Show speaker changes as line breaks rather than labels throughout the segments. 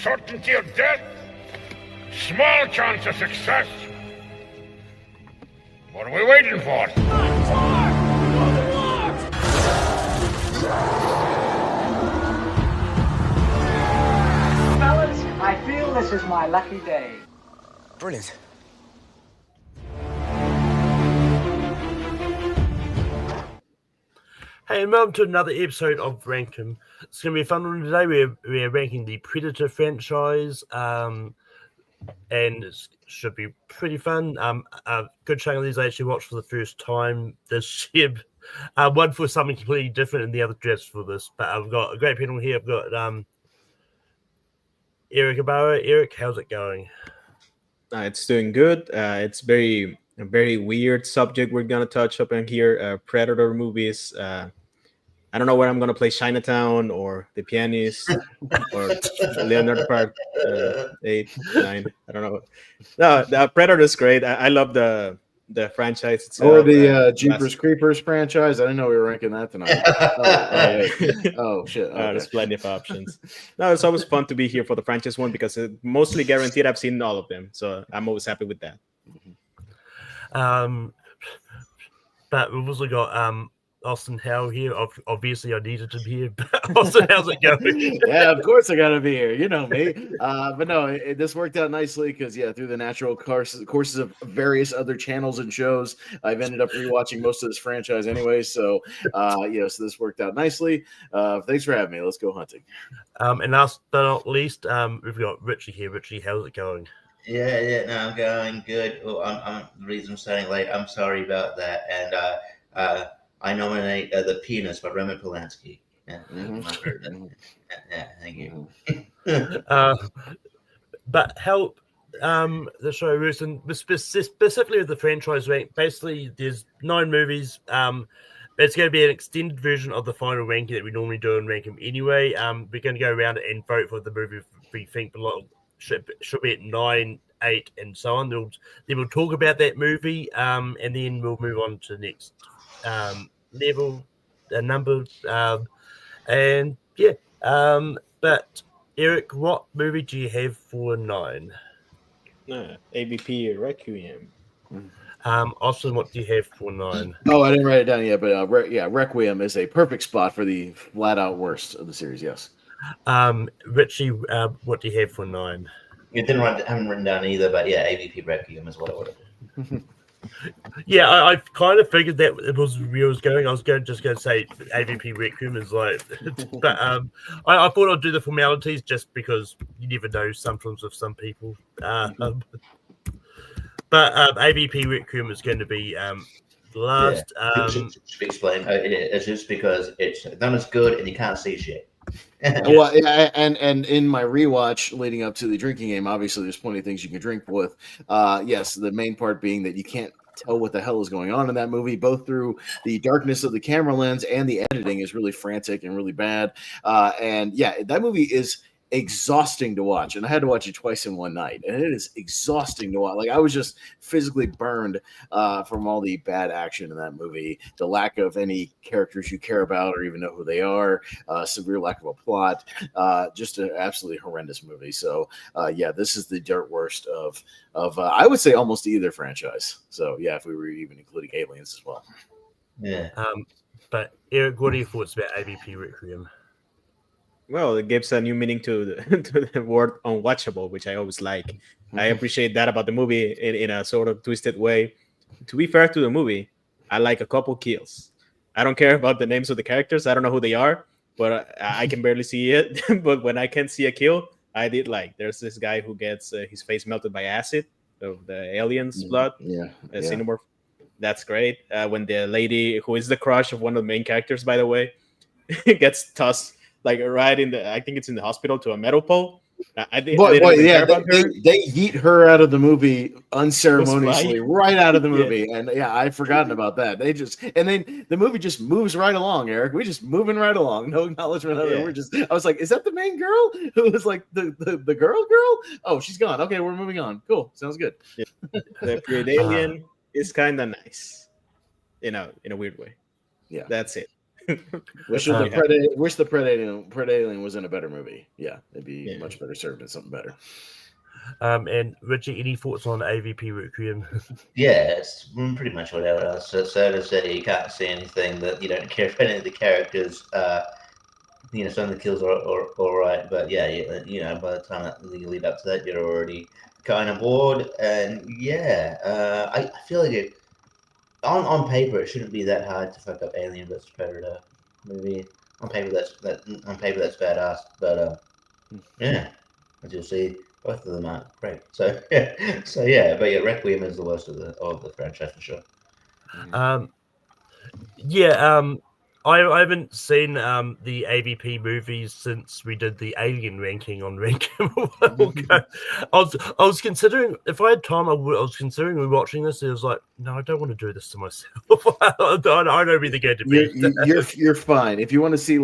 certainty of death, small chance of success. What are we waiting for?
Fellas, I feel this is my lucky day.
Brilliant.
Hey, and welcome to another episode of Rankin'. It's going to be a fun one today. We're ranking the Predator franchise, and it should be pretty fun. A good chunk of these I actually watched for the first time this year. One for something completely different, and the other just for this. But I've got a great panel here. I've got Eric Ibarra. Eric, how's it going?
It's doing good. It's a very weird subject we're gonna touch up in here. Predator movies. I don't know where I'm gonna play Chinatown or The Pianist or Leonard Part 8, 9. I don't know. No, the Predator is great. I love the franchise itself.
Or the Jeepers Creepers franchise. I didn't know we were ranking that tonight. Oh shit! Okay.
There's plenty of options. No, it's always fun to be here for the franchise one because it's mostly guaranteed I've seen all of them, so I'm always happy with that.
But we've also got Austin Howe here. Obviously, I needed to be here. But Austin, how's it going?
Yeah, of course I gotta be here. You know me. But no, this worked out nicely because through the natural courses of various other channels and shows, I've ended up rewatching most of this franchise anyway. So so this worked out nicely. Thanks for having me. Let's go hunting.
And last but not least, we've got Richie here. Richie, how's it going?
Yeah, no, I'm going good. Oh, I'm the reason I'm starting late. I'm sorry about that. And I nominate The Pianist by Roman Polanski. Yeah, thank you.
But help the show, Rusin, specifically with the franchise rank. Basically, there's 9 movies. It's going to be an extended version of the final ranking that we normally do and rank them anyway. We're going to go around and vote for the movie we think should be at 9, 8, and so on. Then we'll talk about that movie, and then we'll move on to the next level, number, but Eric, what movie do you have for 9?
AVP Requiem.
Austin, what do you have for 9?
Oh, I didn't write it down yet, but Requiem is a perfect spot for the flat out worst of the series. Yes.
Richie, what do you have for 9?
Haven't written down either, but yeah, AVP Requiem is what I would have.
Yeah, I kind of figured that it was where I was going. I was just going to say AVP Requiem is like, but I thought I'd do the formalities just because you never know sometimes with some people. But AVP Requiem is going to be the last.
Should explain. It's just because it's not as good and you can't see shit.
Well, and in my rewatch leading up to the drinking game, obviously there's plenty of things you can drink with. Yes, the main part being that you can't tell what the hell is going on in that movie, both through the darkness of the camera lens and the editing is really frantic and really bad. That movie is exhausting to watch, and I had to watch it twice in one night, and it is exhausting to watch. Like, I was just physically burned from all the bad action in that movie, the lack of any characters you care about or even know who they are, severe lack of a plot, just an absolutely horrendous movie. So this is the dirt worst of I would say almost either franchise. So yeah, if we were even including Aliens as well.
Yeah.
But Eric, what are your thoughts about AVP Requiem?
Well, it gives a new meaning to the word unwatchable, which I always like. Mm-hmm. I appreciate that about the movie in a sort of twisted way. To be fair to the movie, I like a couple kills. I don't care about the names of the characters. I don't know who they are, but I can barely see it. But when I can see a kill, I did like. There's this guy who gets his face melted by acid of the alien's blood. Xenomorph. That's great. When the lady who is the crush of one of the main characters, by the way, gets tossed like right in the, I think it's in the hospital, to a metal pole. They
yeet her out of the movie unceremoniously, right out of the movie. And I've forgotten about that. And then the movie just moves right along, Eric. We're just moving right along. No acknowledgement of it. I was like, is that the main girl who was like the girl? Oh, she's gone. Okay, we're moving on. Cool. Sounds good.
Yeah. The Predator alien is kind of nice, in a weird way.
Yeah.
That's it.
Wish the Predator was in a better movie. Yeah, it'd be much better served in something better.
And Richie, any thoughts on AVP Requiem?
Yeah, it's pretty much what I was. So to say, you can't see anything that you don't care for any of the characters. Some of the kills are all right, but yeah, by the time that you lead up to that, you're already kind of bored. And yeah, I feel like on paper it shouldn't be that hard to fuck up Alien vs Predator movie. On paper that's badass, but yeah, as you'll see, both of them aren't great. So yeah, but yeah, Requiem is the worst of the franchise for sure.
I haven't seen the AVP movies since we did the Alien ranking on Rankin. I was considering, if I had time, I was considering rewatching this. It was like, no, I don't want to do this to myself. I don't really get to be.
You're fine. If you want to see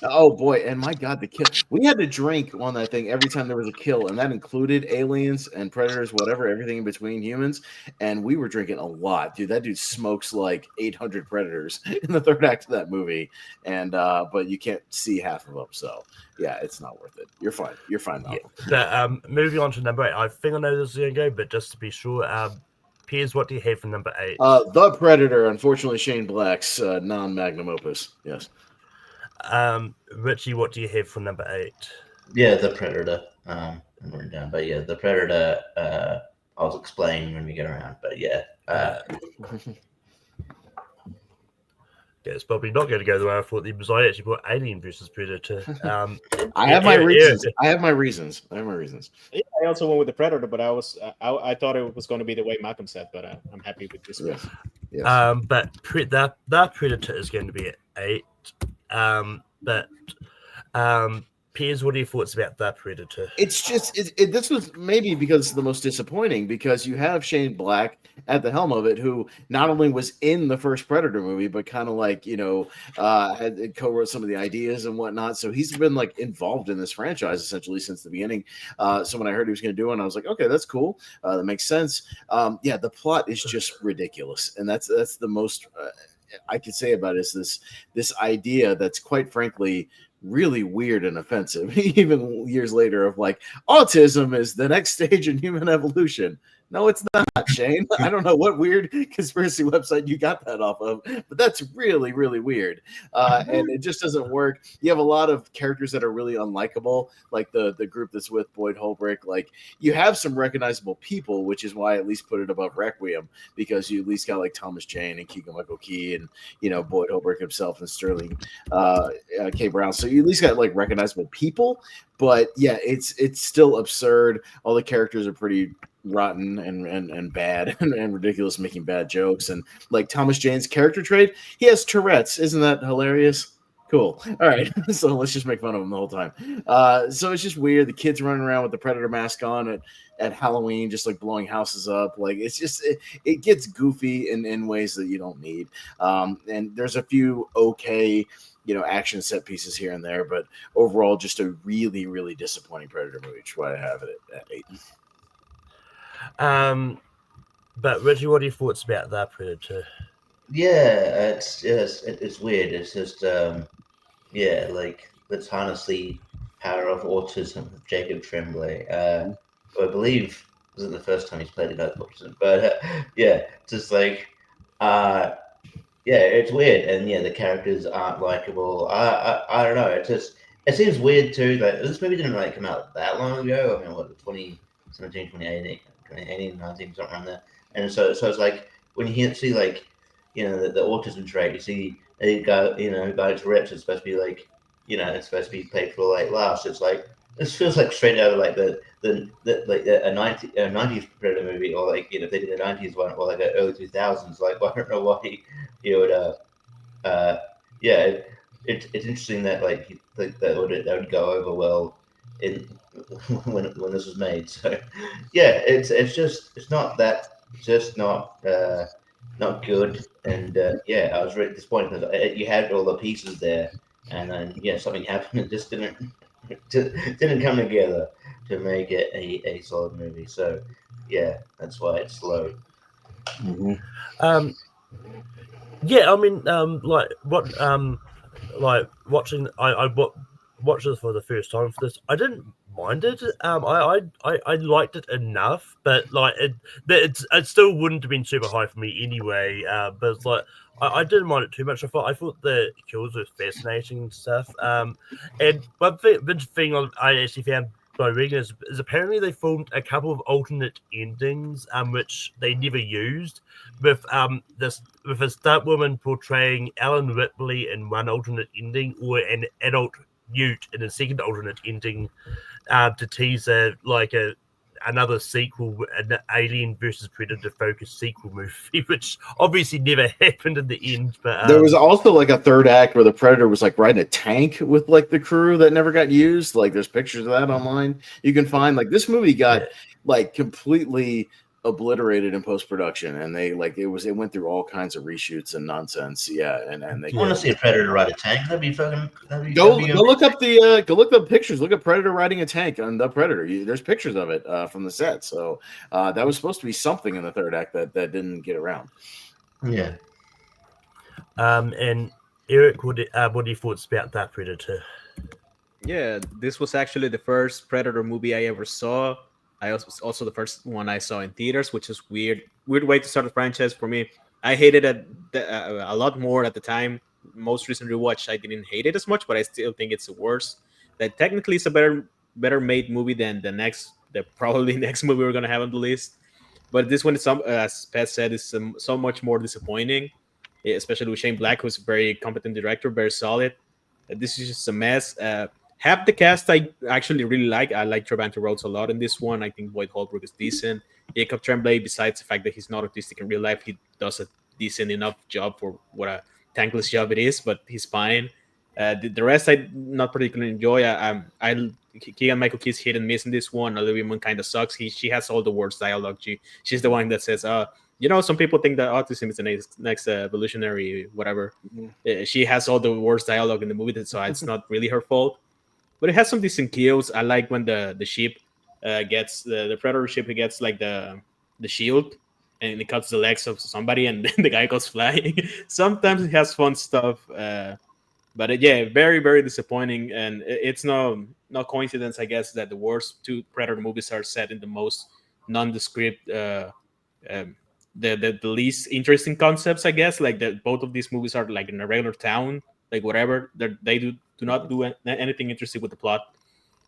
oh boy, and my God, the kill. We had to drink on that thing every time there was a kill, and that included aliens and predators, whatever, everything in between humans. And we were drinking a lot, dude. That dude smokes like 800 predators in the third act of that movie, and but you can't see half of them. So yeah, it's not worth it. You're fine. You're fine, Malcolm.
Yeah. Moving on to number 8. I think I know this is going to go, but just to be sure, Piers, what do you have for number 8?
The Predator. Unfortunately, Shane Black's non-magnum opus. Yes.
Richie, what do you have for number 8?
Yeah, the Predator. I'm written down, but yeah, the Predator. I'll explain when we get around, but yeah.
It's probably not going to go the way I thought it was. I actually put Alien versus Predator.
I have my reasons. I have my reasons.
Yeah, I also went with the Predator, but I thought it was going to be the way Malcolm said, but I'm happy with this one.
Yes.
But that Predator is going to be at 8. But Piers, what are your thoughts about that Predator?
It's just this was maybe because it's the most disappointing, because you have Shane Black at the helm of it, who not only was in the first Predator movie, but kind of had co-wrote some of the ideas and whatnot. So he's been involved in this franchise essentially since the beginning. So when I heard he was going to do it, I was like, okay, that's cool. That makes sense. Yeah, the plot is just ridiculous, and that's the most I could say about it, is this idea that's quite frankly really weird and offensive, even years later, of autism is the next stage in human evolution. No, it's not, Shane. I don't know what weird conspiracy website you got that off of, but that's really, really weird. And it just doesn't work. You have a lot of characters that are really unlikable, like the group that's with Boyd Holbrook. You have some recognizable people, which is why I at least put it above Requiem, because you at least got Thomas Jane and Keegan-Michael Key and Boyd Holbrook himself and Sterling K. Brown. So you at least got recognizable people. But yeah, it's still absurd. All the characters are pretty rotten and bad and ridiculous, making bad jokes. And Thomas Jane's character trait, he has Tourette's. Isn't that hilarious? Cool. All right. So let's just make fun of him the whole time. So it's just weird. The kids running around with the Predator mask on at Halloween, just blowing houses up. It's just, it gets goofy in ways that you don't need. And there's a few okay action set pieces here and there, but overall just a really, really disappointing Predator movie, which is why I have it at 8.
But Reggie, what are your thoughts about that Predator?
Yeah, it's weird. It's just let's harness the power of autism of Jacob Tremblay. I believe this is the first time he's played about autism, but it's weird, and the characters aren't likable. I don't know. It seems weird too that this movie didn't come out that long ago. I mean, what, 2017, 2018, 2019, something around there. And so it's when you see the autism trait, you see a guy, guy Tourette's, it's supposed to be it's supposed to be played for laughs. It's this feels straight out of a 90s Predator movie, or if they did a 90s one, or an early 2000s. I don't know why you would it's interesting that that would go over well in when this was made. So yeah, it's not good. And I was really disappointed because you had all the pieces there, and then something happened. It just didn't come together to make it a solid movie. So yeah, that's why it's slow.
Mm-hmm.
Yeah, I mean, like watching, watched this for the first time for this. I didn't mind it. I liked it enough, but like it still wouldn't have been super high for me anyway. But it's like I didn't mind it too much. I thought the kills were fascinating and stuff. And one thing I actually found by reading is apparently they filmed a couple of alternate endings, which they never used with this with a stunt woman portraying Alan Ripley in one alternate ending, or an adult Newt in a second alternate ending, to tease another sequel, an Alien versus Predator focused sequel movie, which obviously never happened in the end. But
There was also like a third act where the Predator was like riding a tank with like the crew that never got used. Like there's pictures of that online. You can find like this movie got like completely obliterated in post production, and they like it went through all kinds of reshoots and nonsense. Yeah, and they
I want to see a Predator ride a tank. That'd be fucking.
go look up the pictures. Look at Predator riding a tank on the Predator. There's pictures of it from the set. So that was supposed to be something in the third act that didn't get around.
Yeah.
And Eric, what are your thoughts about that Predator?
Yeah, this was actually the first Predator movie I ever saw. I also the first one I saw in theaters, which is weird way to start a franchise for me. I hated it a lot more at the time. Most recent rewatch, I didn't hate it as much, but I still think it's the worst. That technically is a better made movie than the probably next movie we're gonna have on the list. But this one is as Pat said, is so much more disappointing, especially with Shane Black, who's a very competent director, very solid. This is just a mess. Half the cast I actually really like. I like Trevante Rhodes a lot in this one. I think Boyd Holbrook is decent. Jacob Tremblay, besides the fact that he's not autistic in real life, he does a decent enough job for what a thankless job it is, but he's fine. The rest I not particularly enjoy. Keegan Michael Key's hit and miss in this one. Olivia Munn kind of sucks. She has all the worst dialogue. She's the one that says, some people think that autism is the next evolutionary whatever. She has all the worst dialogue in the movie, so it's not really her fault. But it has some decent kills. I like when the ship gets the Predator ship. It gets like the shield, and it cuts the legs of somebody, and the guy goes flying. Sometimes it has fun stuff, but yeah, very very disappointing. And it's no coincidence, I guess, that the worst two Predator movies are set in the most nondescript, the least interesting concepts, I guess. Like that, both of these movies are like in a regular town, like whatever. They do not do anything interesting with the plot,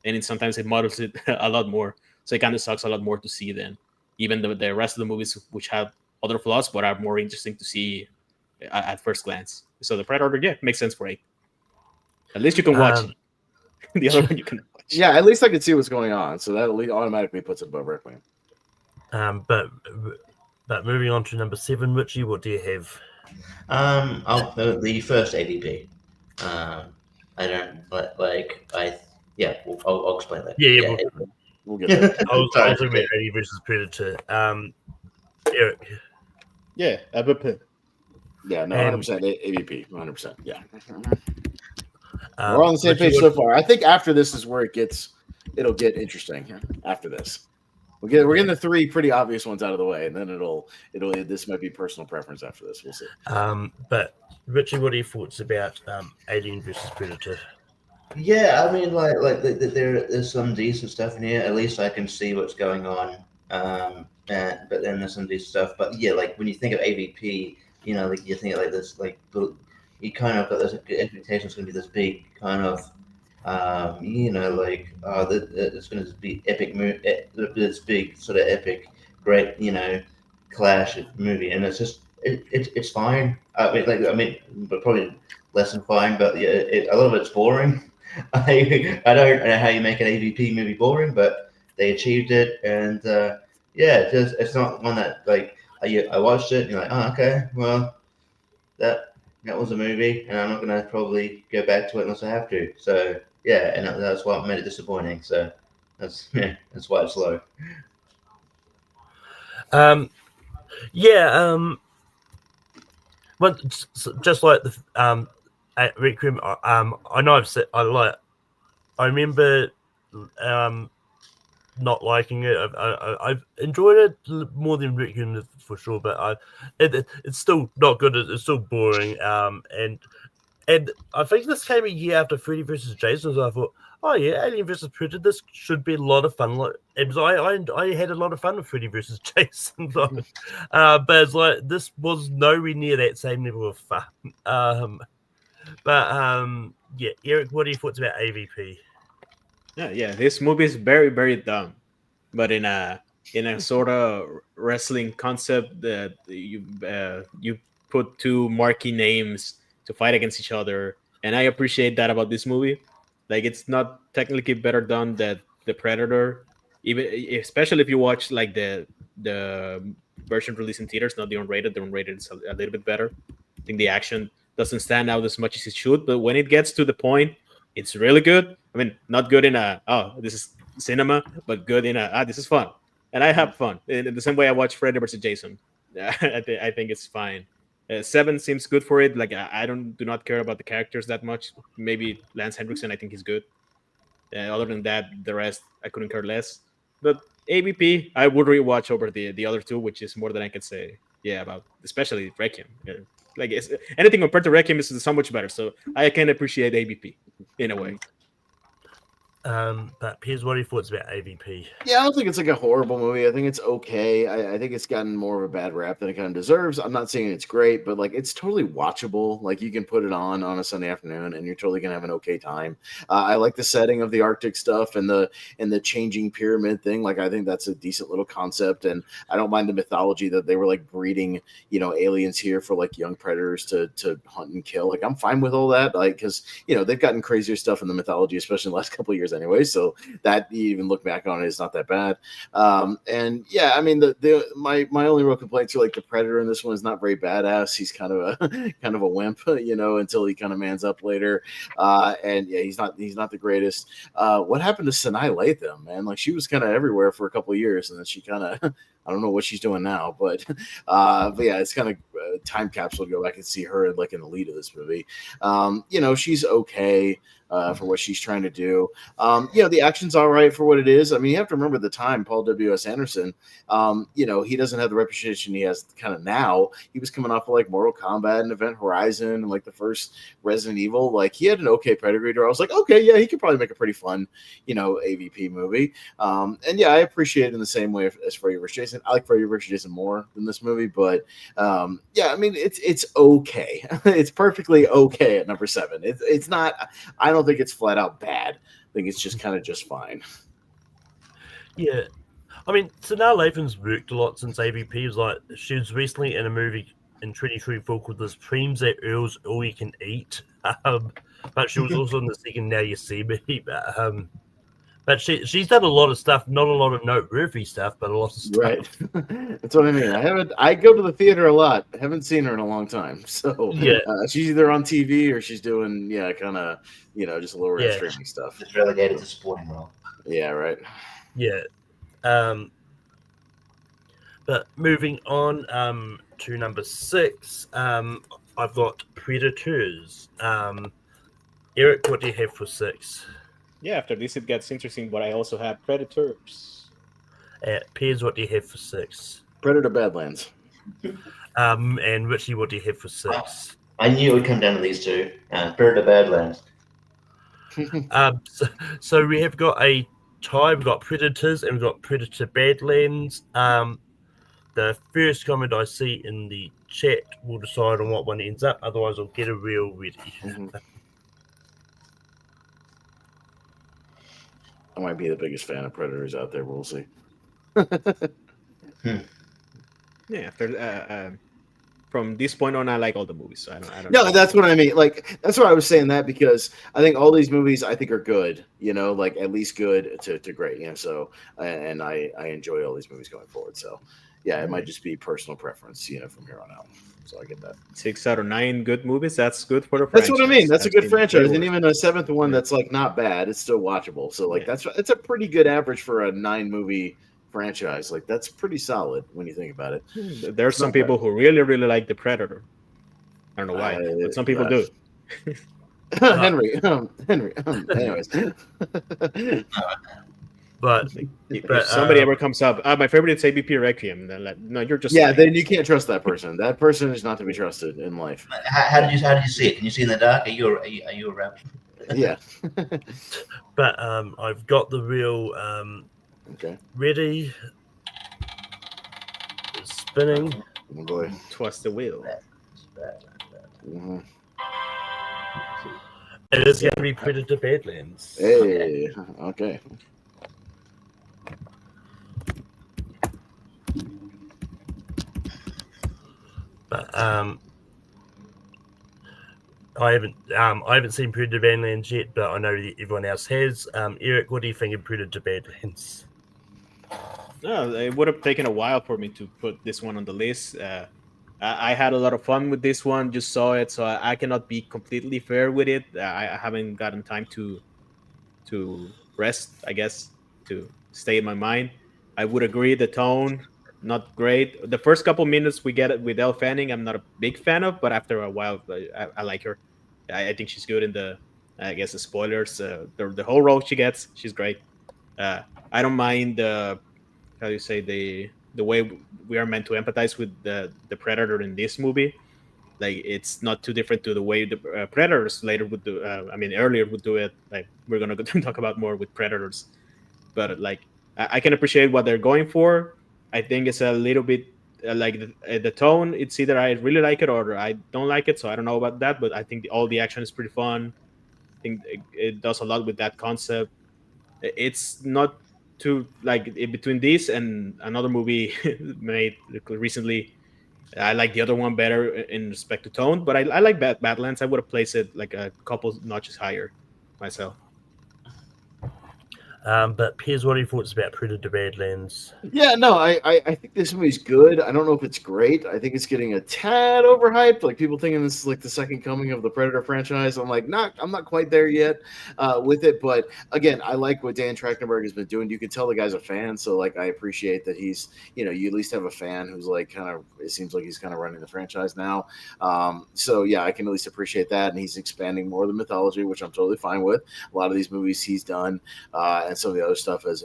and sometimes it models it a lot more. So it kind of sucks a lot more to see than even the rest of the movies, which have other flaws but are more interesting to see at first glance. So the Predator, yeah, makes sense for 8. At least you can watch it. The other one you can watch.
Yeah, at least I can see what's going on. So that automatically puts it above Requiem.
But moving on to number 7, Richie, what do you have?
The first AVP. I don't I'll explain that.
Yeah.
We'll get there.
I was talking about Alien versus Predator. Eric.
Yeah, AVP.
Yeah, no, 100% AVP, 100%. Yeah.
Um,
We're on the same page so far. I think after this is where it'll get interesting. After this, we're getting the 3 pretty obvious ones out of the way, and then it'll this might be personal preference after this. We'll see.
But Richie, what are your thoughts about Alien versus Predator?
Yeah, I mean, there's some decent stuff in here. At least I can see what's going on. But then there's some decent stuff. But yeah, like when you think of AVP, like you think of like this, like you kind of got this expectation it's going to be this big kind of, it's going to be epic this big sort of epic, great, clash movie, and it's just it's fine. But probably less than fine. But yeah, a lot of it's boring. I don't know how you make an AVP movie boring, but they achieved it, and it's not one that like I watched it and you're like, oh, okay, well that was a movie, and I'm not gonna probably go back to it unless I have to. So yeah, and that's what made it disappointing. So that's why it's low.
Well, just like the Requiem, I know I've said I remember not liking it. I've enjoyed it more than Requiem for sure, but it's still not good. It's still boring. And I think this came a year after Freddy vs. Jason, so I thought, oh yeah, Alien vs. Predator, this should be a lot of fun. Like, I had a lot of fun with Freddy vs. Jason, but it's like this was nowhere near that same level of fun. Yeah, Eric, what are your thoughts about AVP?
Yeah. This movie is very, very dumb, but in a sort of wrestling concept that you put two marquee names to fight against each other, and I appreciate that about this movie. Like, it's not technically better done than the Predator, even especially if you watch like the version released in theaters, not the unrated. The unrated is a little bit better. I think the action doesn't stand out as much as it should, but when it gets to the point, it's really good. I mean, not good in a this is cinema, but good in a this is fun, and I have fun in the same way I watch Freddy vs. Jason. I think it's fine. Seven seems good for it. Like I do not care about the characters that much. Maybe Lance Henriksen, I think he's good. Other than that, the rest I couldn't care less. But AVP, I would rewatch over the other two, which is more than I can say. Yeah, about especially Requiem. Like anything compared to Requiem is so much better. So I can appreciate AVP in a way.
But Piers, what are your thoughts about AVP?
Yeah, I don't think it's like a horrible movie. I think it's okay. I think it's gotten more of a bad rap than it kind of deserves. I'm not saying it's great, but like it's totally watchable. Like you can put it on a Sunday afternoon, and you're totally gonna have an okay time. I like the setting of the Arctic stuff and the changing pyramid thing. Like I think that's a decent little concept, and I don't mind the mythology that they were like breeding, aliens here for like young predators to hunt and kill. Like I'm fine with all that, like because they've gotten crazier stuff in the mythology, especially in the last couple of years anyway. So that you even look back on it is not that bad. And yeah, I mean my only real complaints are like the Predator in this one is not very badass. He's kind of a wimp, until he kind of mans up later. And yeah, he's not the greatest. What happened to Sanaa Lathan, man? Like she was kind of everywhere for a couple of years, and then she kind of I don't know what she's doing now, but yeah, it's kind of time capsule to go back and see her like in the lead of this movie. She's okay. For what she's trying to do. The action's all right for what it is. I mean, you have to remember the time, Paul W.S. Anderson, he doesn't have the reputation he has kind of now. He was coming off of like Mortal Kombat and Event Horizon and like the first Resident Evil. Like he had an okay pedigree. I was like, okay, yeah, he could probably make a pretty fun, AVP movie. And yeah, I appreciate it in the same way as Freddy vs. Jason. I like Freddy vs. Jason more than this movie, but yeah, I mean, it's okay. It's perfectly okay at number 7. It's not. I don't think it's flat out bad. I think it's just kind of just fine.
Yeah. I mean, Sanaa Lathan's worked a lot since AVP. Was like she was recently in a movie in 2024 called "The Dreams That Earls All You Can Eat," but she was also in the second "Now You See Me." But she's done a lot of stuff, not a lot of noteworthy stuff, but a lot of stuff.
Right. That's what I mean. I go to the theater a lot. I haven't seen her in a long time. So
yeah,
she's either on TV or she's doing kind of just lower end streaming stuff.
Just relegated to supporting role.
Yeah. Right.
Yeah. But moving on to number 6, I've got Predators. Eric, what do you have for 6?
Yeah, after this it gets interesting, but I also have Predators.
Piers, what do you have for 6?
Predator Badlands.
And Richie, what do you have for 6?
I knew it would come down to these two. Predator Badlands.
So we have got a tie. We've got Predators and we've got Predator Badlands. The first comment I see in the chat will decide on what one ends up. Otherwise, I'll get a reel ready.
Mm-hmm. I might be the biggest fan of Predators out there. We'll see.
Yeah, after from this point on, I like all the movies. So I don't.
No, that's what I mean. Like that's why I was saying that because I think all these movies I think are good. Like at least good to great. So and I enjoy all these movies going forward. So yeah, it might just be personal preference. From here on out. So I get that.
6 out of 9 good movies. That's good for the
franchise.
franchise.
That's what I mean. That's a good franchise. And even a 7th one that's like not bad, it's still watchable. So like it's a pretty good average for a 9 movie franchise. Like that's pretty solid when you think about it.
There's some people who really, really like the Predator. I don't know why, but some people do.
Henry. Anyways.
But
If somebody ever comes up, my favorite is ABP Requiem, then like, no, you're just lying.
Then you can't trust that person. That person is not to be trusted in life.
How did you see it? Can you see in the dark? Are you a rebel?
Yeah.
But I've got the real
Okay.
ready. Spinning.
Oh boy.
Twist the wheel.
Mhm.
It is going to be Predator Badlands.
Hey. Okay.
But I haven't seen Predator Badlands yet, but I know that everyone else has. Eric, what do you think of Predator Badlands?
No, it would have taken a while for me to put this one on the list. I had a lot of fun with this one. Just saw it, so I cannot be completely fair with it. I haven't gotten time to rest, I guess, to stay in my mind. I would agree the tone not great. The first couple minutes we get it with Elle Fanning, I'm not a big fan of, but after a while, I like her. I think she's good in the, I guess, the spoilers. The whole role she gets, she's great. I don't mind the, how do you say, the way we are meant to empathize with the predator in this movie. Like, it's not too different to the way the predators later would do. Earlier would do it. Like, we're gonna talk about more with predators, but like I can appreciate what they're going for. I think it's a little bit like the tone. It's either I really like it or I don't like it. So I don't know about that, but I think all the action is pretty fun. I think it does a lot with that concept. It's not too like in between this and another movie made recently. I like the other one better in respect to tone, but I like Badlands. I would have placed it like a couple notches higher myself.
But Piers, what are your thoughts about Predator Badlands?
Yeah, no, I think this movie's good. I don't know if it's great. I think it's getting a tad overhyped. Like, people thinking this is like the second coming of the Predator franchise. I'm not quite there yet with it. But again, I like what Dan Trachtenberg has been doing. You can tell the guy's a fan, so like I appreciate that he's, you at least have a fan who's like kind of, it seems like he's kind of running the franchise now. So yeah, I can at least appreciate that, and he's expanding more of the mythology, which I'm totally fine with. A lot of these movies he's done, and some of the other stuff has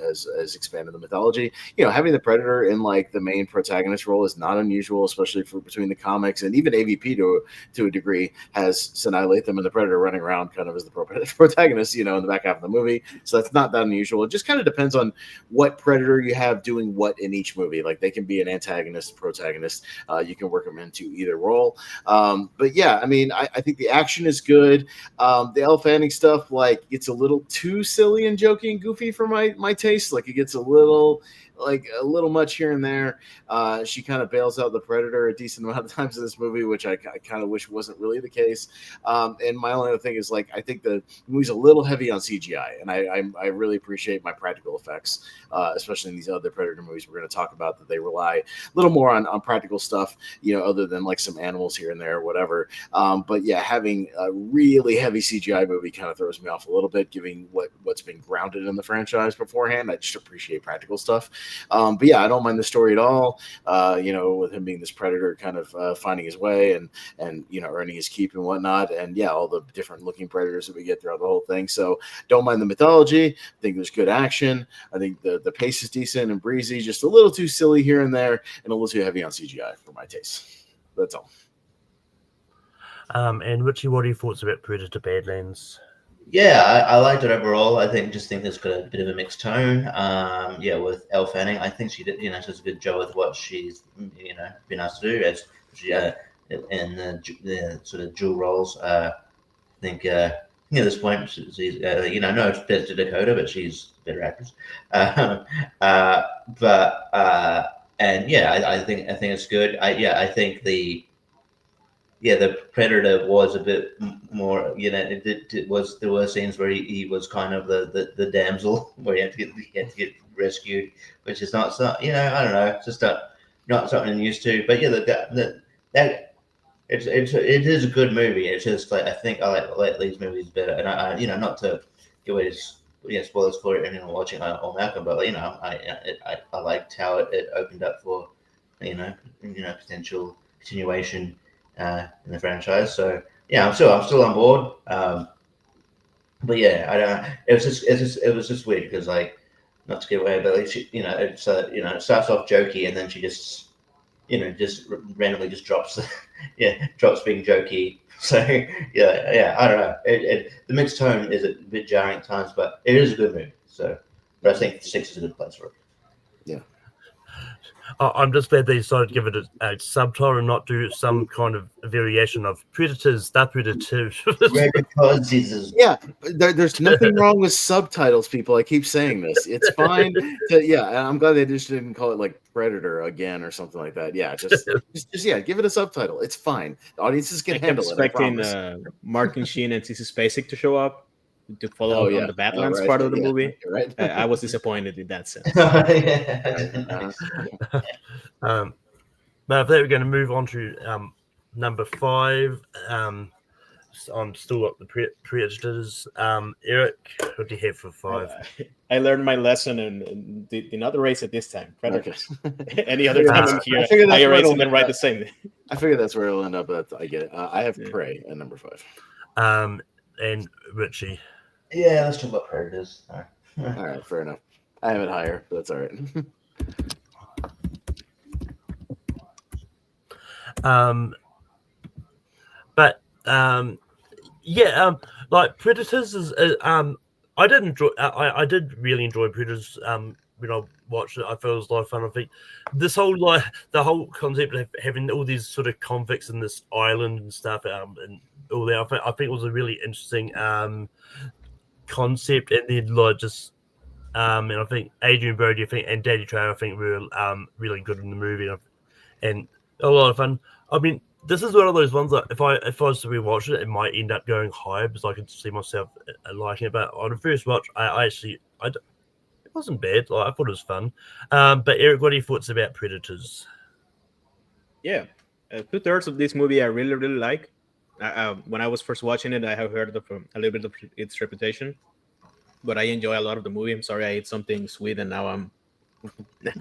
expanded the mythology. Having the Predator in like the main protagonist role is not unusual, especially for between the comics, and even AVP to a degree has Sinai Latham and the Predator running around kind of as the protagonist, in the back half of the movie. So that's not that unusual. It just kind of depends on what Predator you have doing what in each movie. Like, they can be an antagonist, protagonist. You can work them into either role. But yeah, I think the action is good. The Elle Fanning stuff, like, it's a little too silly and jokey and goofy for my taste. Like, it gets a little much here and there. She kind of bails out the Predator a decent amount of times in this movie, which I kind of wish wasn't really the case. And my only other thing is, like, I think the movie's a little heavy on CGI, and I really appreciate my practical effects, especially in these other Predator movies we're going to talk about, that they rely a little more on practical stuff, other than like some animals here and there or whatever. But yeah, having a really heavy CGI movie kind of throws me off a little bit, given what's been grounded in the franchise beforehand. I just appreciate practical stuff. But yeah, I don't mind the story at all. With him being this Predator, kind of finding his way and earning his keep and whatnot, and yeah, all the different looking predators that we get throughout the whole thing. So don't mind the mythology. I think there's good action. I think the pace is decent and breezy. Just a little too silly here and there, and a little too heavy on CGI for my taste. That's all.
And Richie, what are your thoughts about Predator Badlands?
Yeah, I liked it overall. I think it's got a bit of a mixed tone. With Elle Fanning, I think she did, she does a good job with what she's, been asked to do as she in the sort of dual roles. I think at this point she's no offense to Dakota, but she's a better actress. I think it's good. I think the Predator was a bit more, there were scenes where he was kind of the damsel, where he had to get rescued, which is not so, I don't know, it's just not something I'm used to. But yeah, it is a good movie. It's just like, I think I like these movies better, and I not to give away spoilers for it anyone watching or Malcolm, but I liked how it opened up for potential continuation in the franchise. So yeah, I'm still on board. But yeah, I don't know. It was just weird because, like, not to give away, but like she, it's it starts off jokey and then she just just randomly just drops drops being jokey. So yeah, I don't know. The mixed tone is a bit jarring at times, but it is a good movie. So, but I think 6 is a good place for it.
Yeah.
I'm just glad they decided to give it a subtitle and not do some kind of variation of Predators, the Predator 2.
Because Jesus.
Yeah, there's nothing wrong with subtitles, people. I keep saying this. It's fine. I'm glad they just didn't call it like Predator again or something like that. Yeah, just give it a subtitle. It's fine. The audiences can handle it. I promise.
Martin Sheen and Sissy Spacek to show up to follow on the Badlands
right.
part of the movie.
Right.
I was disappointed in that sense.
But if they were going to move on to number 5, I'm still at the Predators. Eric, what do you have for 5?
I learned my lesson and did not erase it this time. Predators.
Okay.
Any other time I'm here, I erase and then write the same.
I figure that's where it'll end up. I get it. I have Prey at number 5.
And Richie.
Yeah, let's talk about Predators.
All right, fair enough. I have it higher, but that's all right.
Like Predators is I did really enjoy Predators when I watched it. I felt it was a lot of fun. I think this whole the whole concept of having all these sort of convicts in this island and stuff and all that, I think it was a really interesting concept. And then and I think Adrian Brody and Danny Trejo were really good in the movie and a lot of fun. I mean, this is one of those ones that if I was to rewatch it, it might end up going higher because I could see myself liking it. But on the first watch, it wasn't bad. Like, I thought it was fun. But Eric, what are your thoughts about Predators?
Yeah, 2/3 of this movie I really, really like. When I was first watching it, I have heard of a little bit of its reputation, but I enjoy a lot of the movie. I'm sorry I ate something sweet and now I'm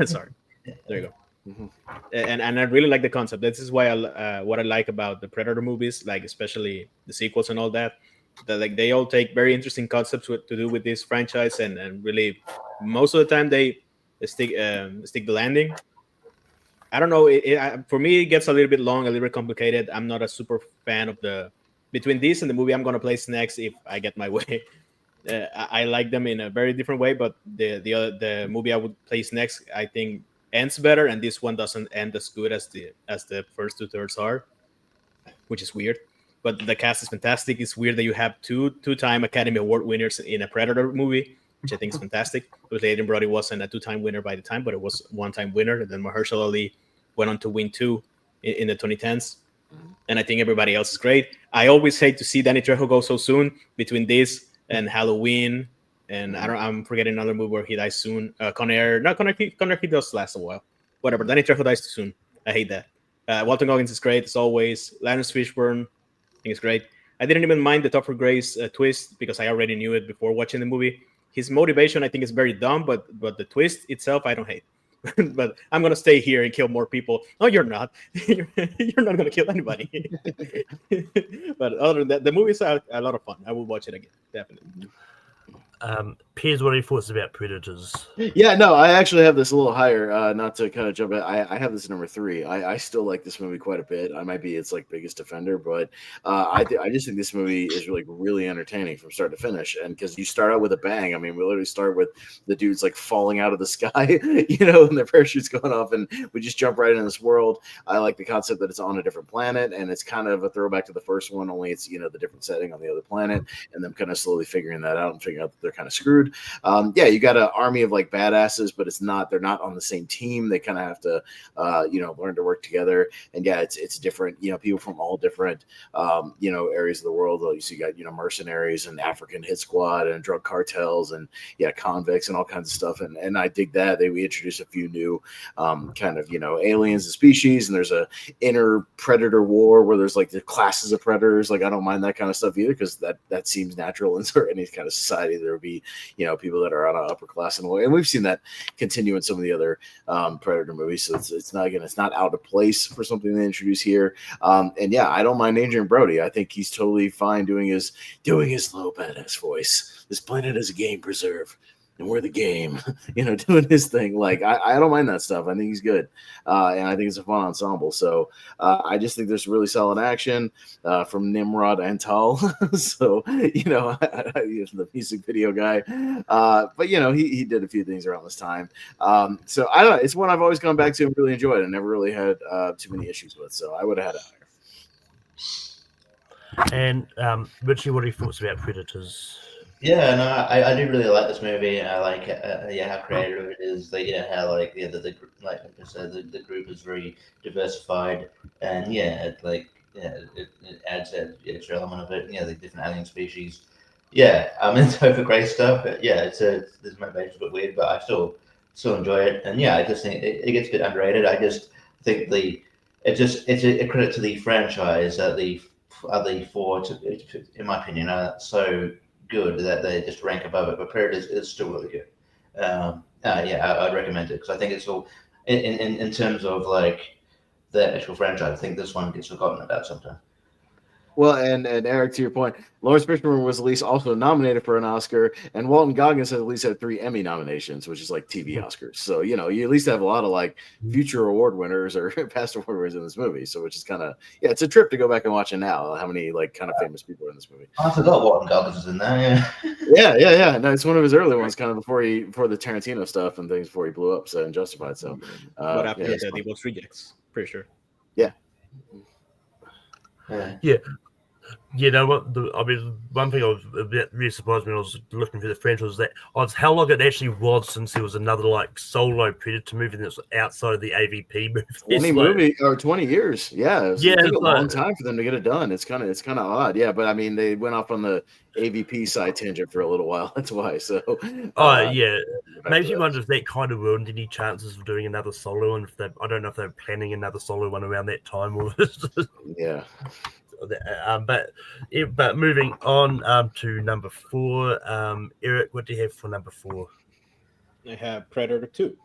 sorry. There you go. Mm-hmm. And I really like the concept. This is why what I like about the Predator movies, like especially the sequels and all that. That like they all take very interesting concepts to do with this franchise, and really most of the time they stick the landing. I don't know. For me, it gets a little bit long, a little bit complicated. I'm not a super fan of between this and the movie I'm gonna place next if I get my way. I like them in a very different way, but the movie I would place next, I think, ends better, and this one doesn't end as good as the first 2/3 are, which is weird. But the cast is fantastic. It's weird that you have two-time Academy Award winners in a Predator movie, which I think is fantastic. But Adrian Brody wasn't a 2-time winner by the time, but it was one-time winner. And then Mahershala Ali went on to win 2 in the 2010s. And I think everybody else is great. I always hate to see Danny Trejo go so soon between this and Halloween. And I'm forgetting another movie where he dies soon. Connor he does last a while. Whatever. Danny Trejo dies too soon. I hate that. Walton Goggins is great as always. Lawrence Fishburne, I think it's great. I didn't even mind the Topher Grace twist because I already knew it before watching the movie. His motivation, I think, is very dumb, but the twist itself, I don't hate. But I'm gonna stay here and kill more people. No, you're not. You're not gonna kill anybody. But other than that, the movie's a lot of fun. I will watch it again, definitely.
Piers, what are your thoughts about Predators?
Yeah, no, I actually have this a little higher. Not to kind of jump in, I have this at number 3. I still like this movie quite a bit. I might be its like biggest defender, but I just think this movie is really entertaining from start to finish. And because you start out with a bang, I mean, we literally start with the dudes like falling out of the sky, and their parachutes going off, and we just jump right in this world. I like the concept that it's on a different planet, and it's kind of a throwback to the first one, only it's the different setting on the other planet, and them kind of slowly figuring that out and figuring out that they're kind of screwed. You got an army of like badasses, but they're not on the same team. They kind of have to learn to work together. And yeah, it's different, people from all different areas of the world. You got mercenaries and African hit squad and drug cartels and convicts and all kinds of stuff. And I dig that. We introduce a few new kind of aliens and species, and there's a inner predator war where there's like the classes of predators. Like I don't mind that kind of stuff either, because that seems natural in any kind of society. There would be people that are on an upper class and we've seen that continue in some of the other Predator movies. So it's not out of place for something they introduce here. I don't mind Adrian Brody. I think he's totally fine doing his low badass voice. This planet is a game preserve. and we're the game, doing his thing. Like I don't mind that stuff. I think he's good, and I think it's a fun ensemble. So I just think there's really solid action from Nimrod and Tal. So the music video guy, but he did a few things around this time. So I don't know. It's one I've always gone back to and really enjoyed, and never really had too many issues with. So I would have had it higher.
And Richie, what are your thoughts about Predators?
Yeah, no, I do really like this movie. I like how creative it is. How the I said, the group is very diversified, and it adds that extra element of it. The different alien species. Yeah, I'm into over great stuff. But yeah, this motivation's a bit weird, but I still enjoy it. And yeah, I just think it gets a bit underrated. I just think it's a credit to the franchise that the other four, in my opinion, are so good that they just rank above it. But Predators is still really good. I'd recommend it because I think it's all in terms of like the actual franchise. I think this one gets forgotten about sometimes.
Well, and Eric, to your point, Lawrence Fishburne was at least also nominated for an Oscar, and Walton Goggins has at least had 3 Emmy nominations, which is like TV Oscars. So you at least have a lot of like future award winners or past award winners in this movie. So which is kind of it's a trip to go back and watch it now. How many like kind of famous people are in this movie?
I forgot Walton Goggins was in there. Yeah.
Yeah. No, it's one of his early ones, kind of before the Tarantino stuff and things before he blew up. So Unjustified. So,
but after that, he was Rejects, pretty sure.
Yeah.
Yeah. You know what? One thing I was a bit really surprised when I was looking for the franchise was that how long it actually was since there was another like solo Predator movie that's outside of the AVP movie.
20 years. Yeah, it took a long time for them to get it done. It's kind of odd. Yeah, but I mean, they went off on the AVP side tangent for a little while. That's why. So.
Makes you wonder if that kind of ruined any chances of doing another solo one. I don't know if they're planning another solo one around that time or.
Yeah.
But moving on to number 4, Eric, what do you have for number 4?
I have Predator 2.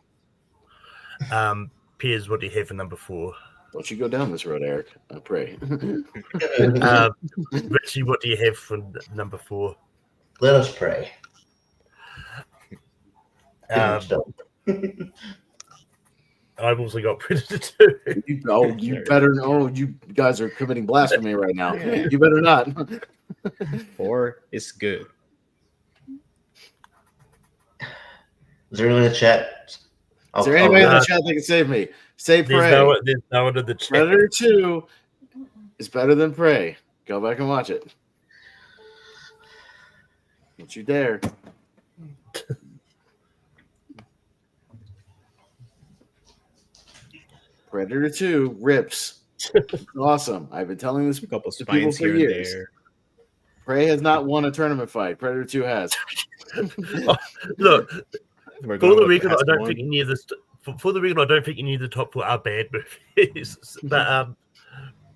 Piers, what do you have for number 4?
Don't you go down this road, Eric? I pray.
Richie, what do you have for number 4?
Let us pray.
I've also got Predator 2.
You better. Oh, you guys are committing blasphemy right now. You better not.
4 is good.
Is there anyone in the chat?
Is there anybody in the chat that can save me? Say Prey.
There's no one in the chat.
Predator 2 is better than Prey. Go back and watch it. Don't you dare. Predator 2 rips. Awesome. I've been telling this
a couple
to people for years.
There.
Prey has not won a tournament fight. Predator 2 has.
Look, for the record, I don't think any of this. For the record, I don't think any of the top 4 are bad movies. But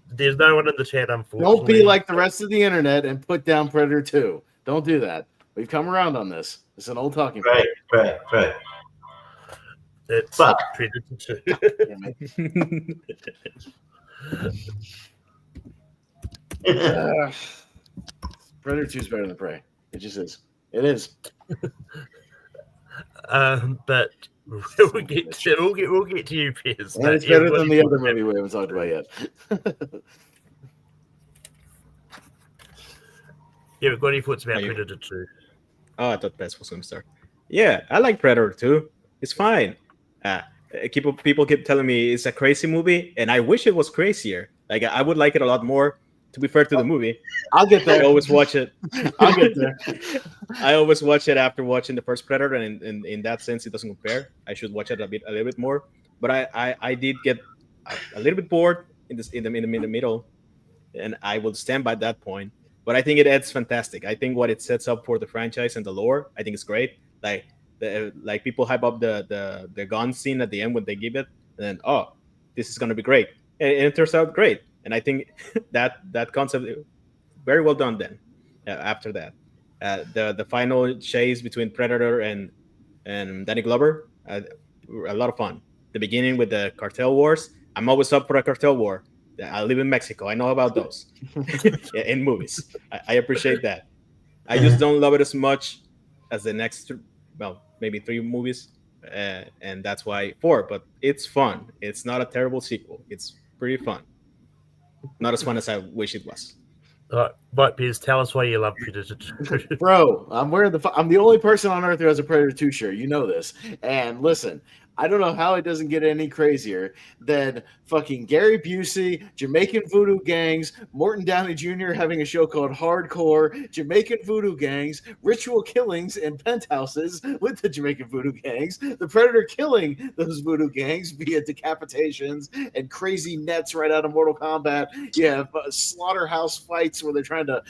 there's no one in the chat, unfortunately.
Don't be like the rest of the internet and put down Predator 2. Don't do that. We've come around on this. It's an old talking point.
Right.
It's Predator 2.
Predator 2 is better than Prey. It just is. It is.
But we'll get to you, Piers.
And it's better than the other movie we haven't talked about yet.
Yeah, what are your thoughts about Predator 2?
Oh, I thought Bess was going to start. Yeah, I like Predator 2. It's fine. People keep telling me it's a crazy movie, and I wish it was crazier. Like, I would like it a lot more, to be fair to the movie.
I'll get there.
I always watch it.
I'll get there.
I always watch it after watching the first Predator, and in that sense, it doesn't compare. I should watch it a little bit more. But I did get a little bit bored in the middle, and I will stand by that point. But I think it adds fantastic. I think what it sets up for the franchise and the lore, I think it's great. Like people hype up the gun scene at the end when they give it, and then this is gonna be great, and it turns out great. And I think that concept very well done. Then after that, the final chase between Predator and Danny Glover, a lot of fun. The beginning with the cartel wars. I'm always up for a cartel war. I live in Mexico. I know about those in movies. I appreciate that. I just don't love it as much as the next. Well, maybe 3 movies, and that's why 4. But it's fun. It's not a terrible sequel. It's pretty fun. Not as fun as I wish it was.
Right, Piers, tell us why you love Predator 2.
Bro, I'm the only person on earth who has a Predator 2 shirt. You know this. And listen, I don't know how it doesn't get any crazier than fucking Gary Busey, Jamaican voodoo gangs, Morton Downey Jr. having a show called Hardcore, Jamaican voodoo gangs, ritual killings in penthouses with the Jamaican voodoo gangs, the Predator killing those voodoo gangs via decapitations and crazy nets right out of Mortal Kombat. You have slaughterhouse fights where they're trying to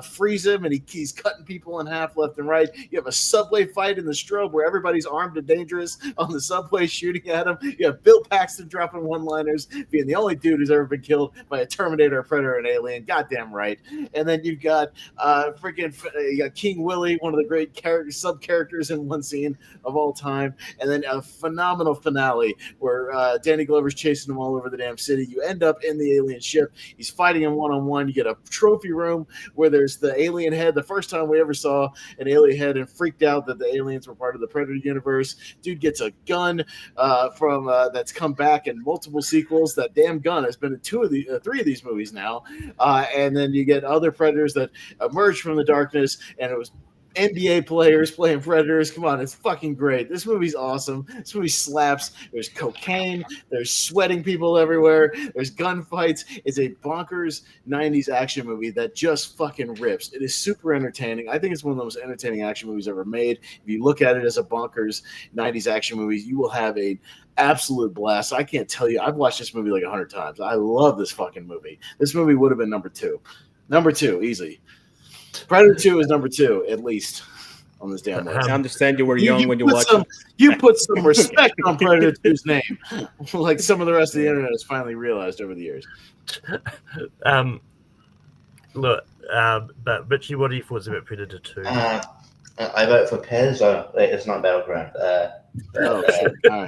freeze him and he's cutting people in half left and right. You have a subway fight in the strobe where everybody's armed and dangerous on the subway shooting at him. You have Bill Paxton dropping one-liners, being the only dude who's ever been killed by a Terminator, a Predator, and Alien. Goddamn right. And then you've got you got King Willie, one of the great sub-characters in one scene of all time. And then a phenomenal finale where Danny Glover's chasing him all over the damn city. You end up in the alien ship. He's fighting him one-on-one. You get a trophy room where there's the alien head. The first time we ever saw an alien head and freaked out that the aliens were part of the Predator universe. Dude gets a gun from that's come back in multiple sequels. That damn gun has been in 3 of these movies now. And then you get other Predators that emerge from the darkness, and it was NBA players playing Predators. Come on, it's fucking great. This movie's awesome. This movie slaps. There's cocaine. There's sweating people everywhere. There's gunfights. It's a bonkers 90s action movie that just fucking rips. It is super entertaining. I think it's one of the most entertaining action movies ever made. If you look at it as a bonkers 90s action movie, you will have a absolute blast. I can't tell you. I've watched this movie like 100 times. I love this fucking movie. This movie would have been number 2. Number 2, easy. Predator 2 is number 2, at least, on this damn list.
I understand you were young when you watched it.
You put some respect on Predator 2's name, like some of the rest of the internet has finally realized over the years.
Look, but Richie, what are your thoughts about Predator 2?
I vote for Pez. It's not Battleground.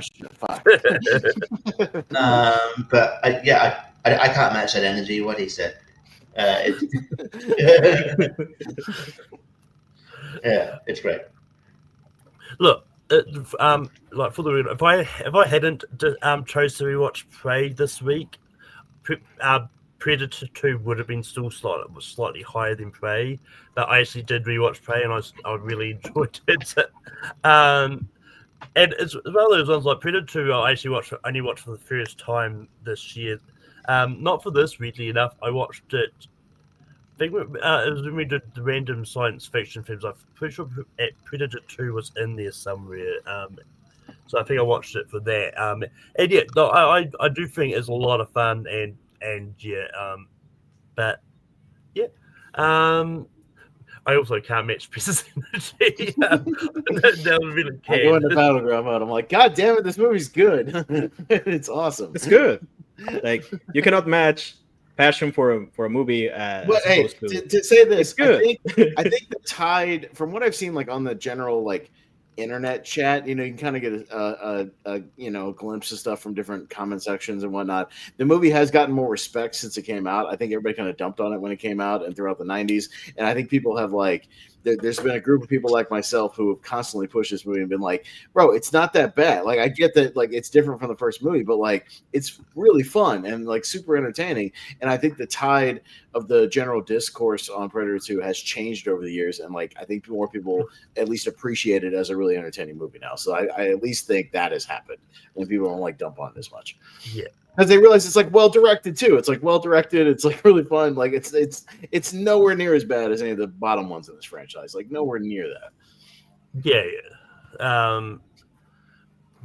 Shit, fuck.
But I can't match that energy. What he said. Yeah, it's great.
Look, like for the real, if I hadn't chose to rewatch Prey this week, Predator 2 would have been still slightly higher than Prey. But I actually did rewatch Prey, and I really enjoyed it. And it's one of those ones like Predator 2. I actually only watched for the first time this year. Not for this, weirdly enough. I watched it. I think it was when we did the random science fiction films. I'm pretty sure Predator 2 was in there somewhere. So I think I watched it for that. And yeah, no, I do think it's a lot of fun and yeah. But yeah. I also can't match Pieces energy. That really
I go into Battleground mode. I'm like, God damn it, this movie's good. It's awesome.
It's good. Like, you cannot match passion for a movie.
But hey, to say this,
it's good.
I think the tide, from what I've seen, like on the general like internet chat, you can kind of get a glimpse of stuff from different comment sections and whatnot. The movie has gotten more respect since it came out. I think everybody kind of dumped on it when it came out and throughout the 90s, and I think people have like there's been a group of people like myself who have constantly pushed this movie and been like, bro, it's not that bad. Like, I get that, like, it's different from the first movie, but like, it's really fun and like super entertaining. And I think the tide of the general discourse on Predator 2 has changed over the years. And like, I think more people at least appreciate it as a really entertaining movie now. So I at least think that has happened and people don't like dump on it as much.
Yeah.
Because they realize it's like well directed too. It's like well directed. It's like really fun. Like it's nowhere near as bad as any of the bottom ones in this franchise. Like nowhere near that.
Yeah.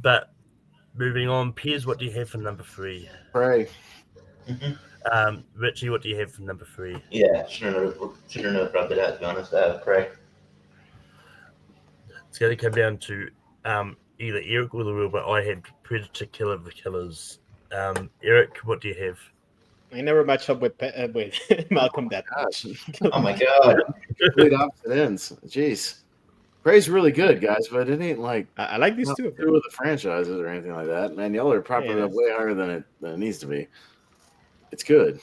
But moving on, Piers, what do you have for number 3?
Prey.
Richie, what do you have for number 3?
Yeah, shouldn't have rubbed it out, to be honest. Prey.
It's going to come down to either Eric or the real, but I had Predator Killer of the Killers. Eric, what do you have?
I never matched up with Malcolm that much.
Oh my god.
Complete opposite ends. Jeez. Prey's really good, guys, but it ain't like
I like these two.
Through with the franchises or anything like that. Man, y'all are propping it up way higher than it needs to be. It's good.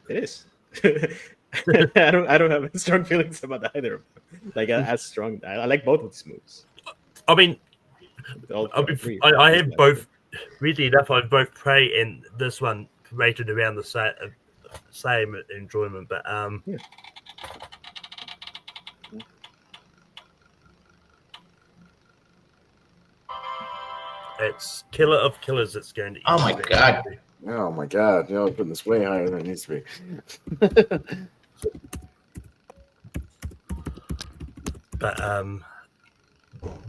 It is. I don't have strong feelings about either of them. like as strong. I like both of these movies.
I mean,
All three.
I have both. Weirdly enough, I've both Prey and this one rated around the same enjoyment, but
Yeah.
it's Killer of Killers. It's going to.
Oh my God.
Oh my god! I'm putting this way higher than it needs to be.
But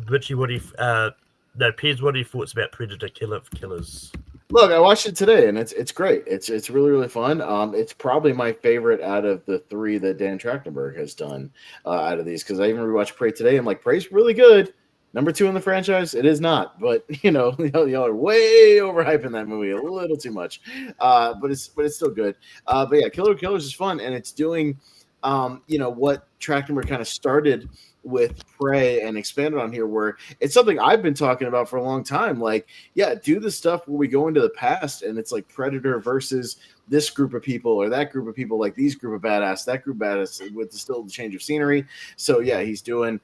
Richie, what do you no, Piers, what are your thoughts about Predator Killer of Killers?
Look, I watched it today, and it's great. It's really fun. It's probably my favorite out of the three that Dan Trachtenberg has done out of these, because I even rewatched Prey today. I'm like, Prey's really good. Number 2 in the franchise, it is not, but y'all are way overhyping that movie a little too much. But it's still good. But yeah, Killer of Killers is fun, and it's doing what Trachtenberg kind of started with Prey and expanded on here, where it's something I've been talking about for a long time. Like, yeah, do the stuff where we go into the past and it's like Predator versus this group of people or that group of people, like these group of badass, that group of badass, with still the change of scenery. So yeah, he's doing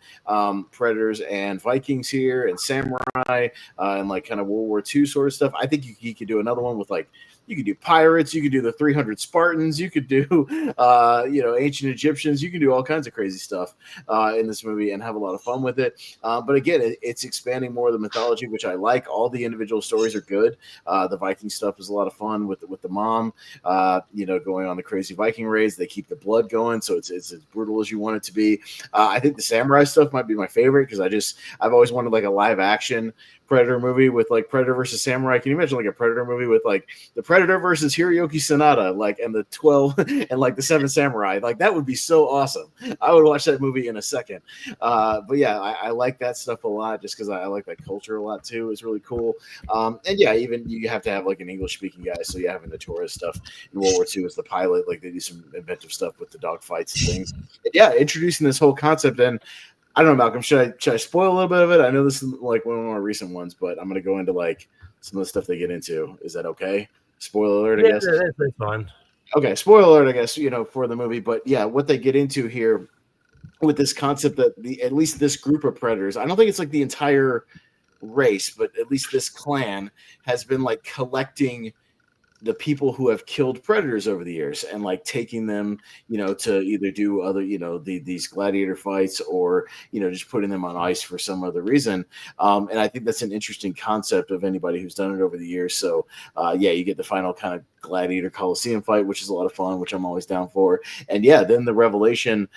Predators and Vikings here and Samurai and like kind of World War II sort of stuff. I think he could do another one with like, you could do pirates, you could do the 300 Spartans, you could do, ancient Egyptians, you can do all kinds of crazy stuff in this movie and have a lot of fun with it. But again, it's expanding more of the mythology, which I like. All the individual stories are good. The Viking stuff is a lot of fun with the mom, going on the crazy Viking raids. They keep the blood going, so it's as brutal as you want it to be. I think the samurai stuff might be my favorite, because I've always wanted like a live action Predator movie with like Predator versus Samurai. Can you imagine like a Predator movie with like the Predator versus Hiroyuki Sanada, like, and the 12 and like the 7 Samurai? Like, that would be so awesome. I would watch that movie in a second. But yeah, I like that stuff a lot, just because I like that culture a lot too. It's really cool. And yeah, even you have to have like an English speaking guy. So yeah, having the tourist stuff in World War II as the pilot, like they do some inventive stuff with the dog fights and things. And yeah, introducing this whole concept. And I don't know, Malcolm, should I spoil a little bit of it? I know this is like one of our recent ones, but I'm going to go into like some of the stuff they get into. Is that okay? Spoiler alert, I guess.
Yeah, that's fine.
Okay, spoiler alert, I guess, for the movie. But yeah, what they get into here with this concept that at least this group of predators, I don't think it's like the entire race, but at least this clan has been like collecting the people who have killed predators over the years and like taking them, to either do other, these gladiator fights, or, just putting them on ice for some other reason. And I think that's an interesting concept of anybody who's done it over the years. So yeah, you get the final kind of gladiator Coliseum fight, which is a lot of fun, which I'm always down for. And yeah, then the revelation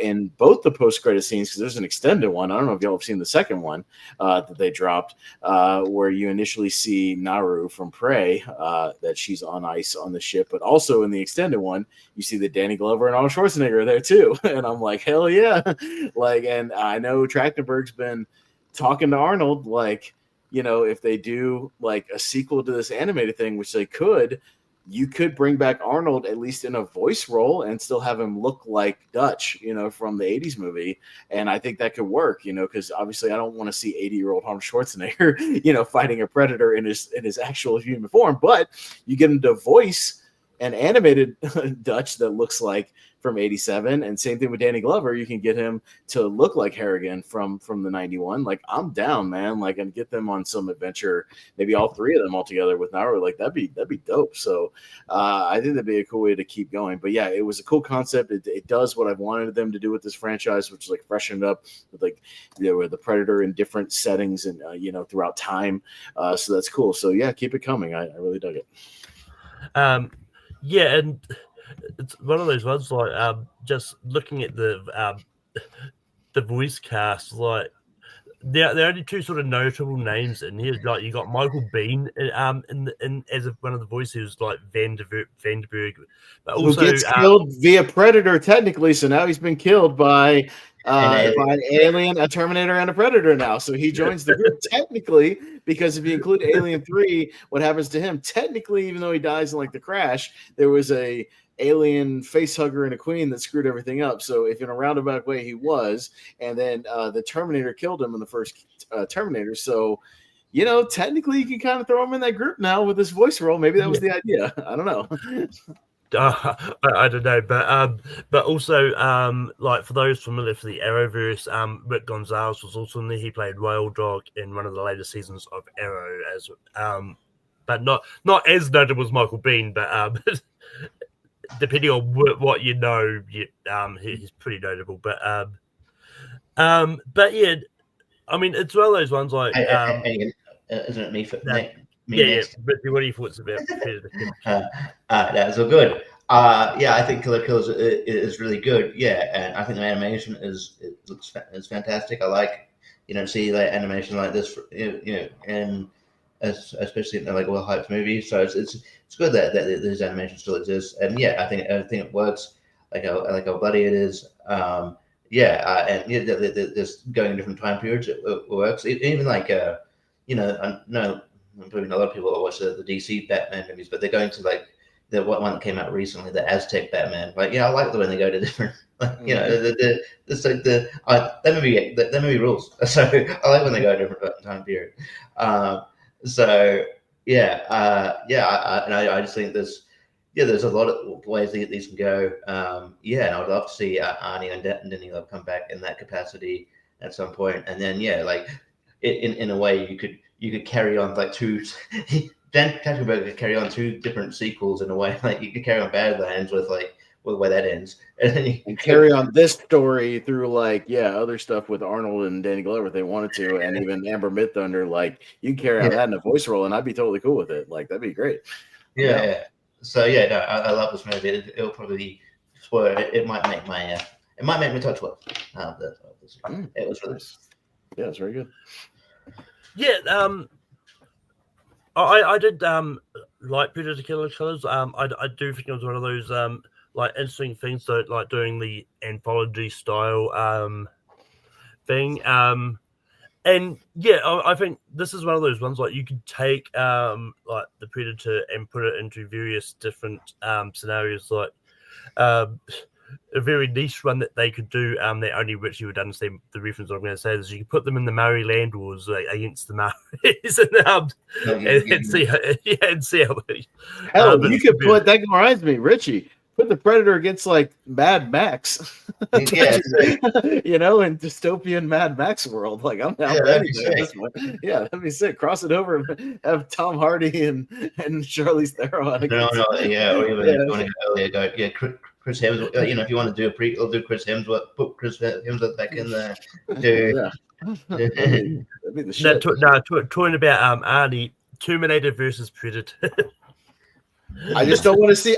in both the post-credit scenes, because there's an extended one. I don't know if y'all have seen the second one that they dropped, where you initially see Naru from Prey, that she's on ice on the ship, but also in the extended one, you see that Danny Glover and Arnold Schwarzenegger are there too. And I'm like, hell yeah. Like, and I know Trachtenberg's been talking to Arnold, like, if they do like a sequel to this animated thing, which they could, you could bring back Arnold at least in a voice role and still have him look like Dutch, from the 80s movie. And I think that could work, because obviously I don't want to see 80-year-old Arnold Schwarzenegger, fighting a predator in his actual human form. But you get him to voice an animated Dutch that looks like from 87, and same thing with Danny Glover. You can get him to look like Harrigan from the 91. Like, I'm down, man. Like, and get them on some adventure, maybe all three of them all together with Naru. Like, that'd be dope. So I think that'd be a cool way to keep going. But yeah, it was a cool concept. It does what I've wanted them to do with this franchise, which is like freshen it up with like, with the Predator in different settings and throughout time. So that's cool. So yeah, keep it coming. I really dug it.
Yeah, and it's one of those ones like just looking at the voice cast, like there are only two sort of notable names in here. Like, you got Michael Biehn in as one of the voices, like Vanderberg, but also
who gets killed via Predator technically. So now he's been killed by an alien, a Terminator, and a Predator now. So he joins the group technically, because if you include Alien 3, what happens to him? Technically, even though he dies in like the crash, there was a alien facehugger and a queen that screwed everything up. So if in a roundabout way he was, and then the Terminator killed him in the first Terminator. So, technically you can kind of throw him in that group now with this voice role. Maybe that was the idea. I don't know.
I don't know, but also like for those familiar for the Arrowverse, Rick Gonzalez was also in there. He played Whale Dog in one of the later seasons of Arrow, as but not as notable as Michael Biehn, but depending on what you know, he's pretty notable. But yeah, I mean, it's one of those ones like
isn't it me for
yeah,
me
yeah.
next?
But what are your thoughts about Predator?
That's all good. Yeah, I think Killer Kills is really good. Yeah, and I think the animation is fantastic. I like see like animation like this, and especially in like well hyped movies. So it's good that this animation still exists. And yeah, I think it works like how bloody it is. And yeah, this going in different time periods, it works. Even like I know probably a lot of people watch the DC Batman movies, but they're going to like the one that came out recently, the Aztec Batman. Like, I like the when they go to different, like, it's like that movie rules. So I like when they go to different time period. So yeah, I just think there's a lot of ways that these can go. And I would love to see Arnie and Denny Love come back in that capacity at some point, and then like in a way you could carry on like two. Dan Katzenberg could carry on two different sequels in a way. Like you could carry on Badlands with where that ends, and then you
carry on this story through other stuff with Arnold and Danny Glover if they wanted to, and even Amber Midthunder. Like you can carry on that in a voice role, and I'd be totally cool with it. Like that'd be great.
Yeah. So no, I love this movie. It'll probably spoil. It might make me touch wood. It was really nice.
Yeah, it's very good.
Yeah, I did like Predator Killer Killers. I do think it was one of those like interesting things that like doing the anthology style thing. And yeah, I think this is one of those ones like you could take like the Predator and put it into various different scenarios. Like a very niche one that they could do that only Richie would understand the reference I'm going to say is you could put them in the Maori land wars against the Maoris and see how
hell you could put that reminds me, Richie, put the Predator against like Mad Max.
Yeah,
in dystopian Mad Max world. Like I'm down for anything at this point. Yeah, that'd be sick. Cross it over and have Tom Hardy and Charlize Theron.
Or even earlier go Chris Hemsworth. If you want to do a prequel, do Chris Hemsworth. Put Chris Hemsworth back in there.
That'd be the shit.
Talking about Arnie, Terminator versus Predator.
I just don't want to see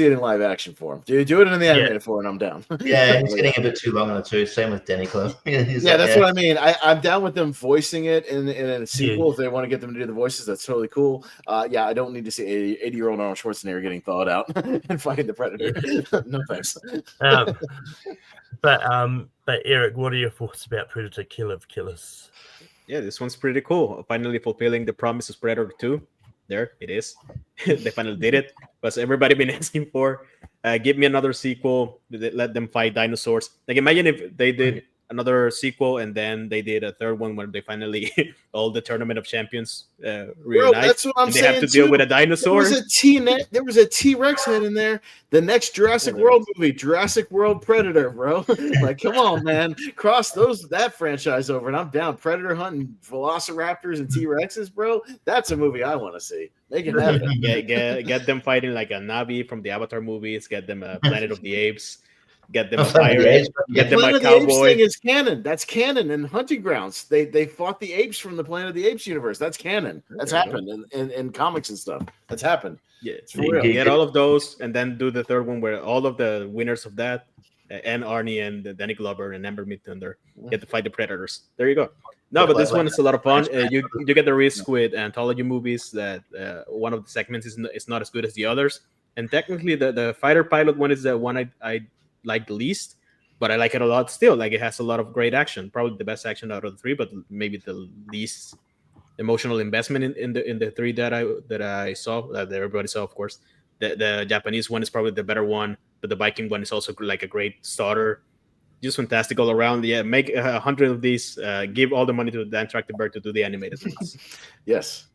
it in live action form. Do it in the animated form, and I'm down.
Yeah, it's getting a bit too long on the tooth. Same with Danny Glover.
That's what I mean. I'm down with them voicing it in a sequel if they want to get them to do the voices. That's totally cool. I don't need to see 80-year-old Arnold Schwarzenegger getting thawed out and fighting the Predator. No thanks.
But Eric, what are your thoughts about Predator Kill of Killers?
Yeah, this one's pretty cool. Finally fulfilling the promise of Predator 2. There it is. They finally did it. What's everybody been asking for? Give me another sequel. Let them fight dinosaurs. Like imagine if they did another sequel and then they did a third one where they finally all the Tournament of Champions reunite.
Bro, that's what I'm saying.
They have to deal with a dinosaur.
There was a T-Rex head in there. The next Jurassic World movie, Jurassic World Predator, bro. Like, come on, man. Cross that franchise over, and I'm down. Predator hunting velociraptors and T-Rexes, bro. That's a movie I want to see. Make it happen.
Get them fighting like a Navi from the Avatar movies. Get them a Planet of the Apes. Get them a pirate. Get them a cowboy.
The Apes thing is canon. That's canon in Hunting Grounds. They fought the apes from the Planet of the Apes universe. That's canon. That's happened in comics and stuff. That's happened.
Yeah, it's for real. Get all of those and then do the third one where all of the winners of that and Arnie and Danny Glover and Amber Midthunder get to fight the Predators. There you go. No, but this one is a lot of fun. You get the risk with anthology movies that one of the segments is not as good as the others. And technically, the fighter pilot one is the one I like the least, but I like it a lot still. Like it has a lot of great action, probably the best action out of the three, but maybe the least emotional investment in the three that I saw, that everybody saw, of course. The Japanese one is probably the better one, but the Viking one is also like a great starter. Just fantastic all around. Yeah, make 100 of these. Give all the money to Dan Trachtenberg to do the animated ones.
Yes.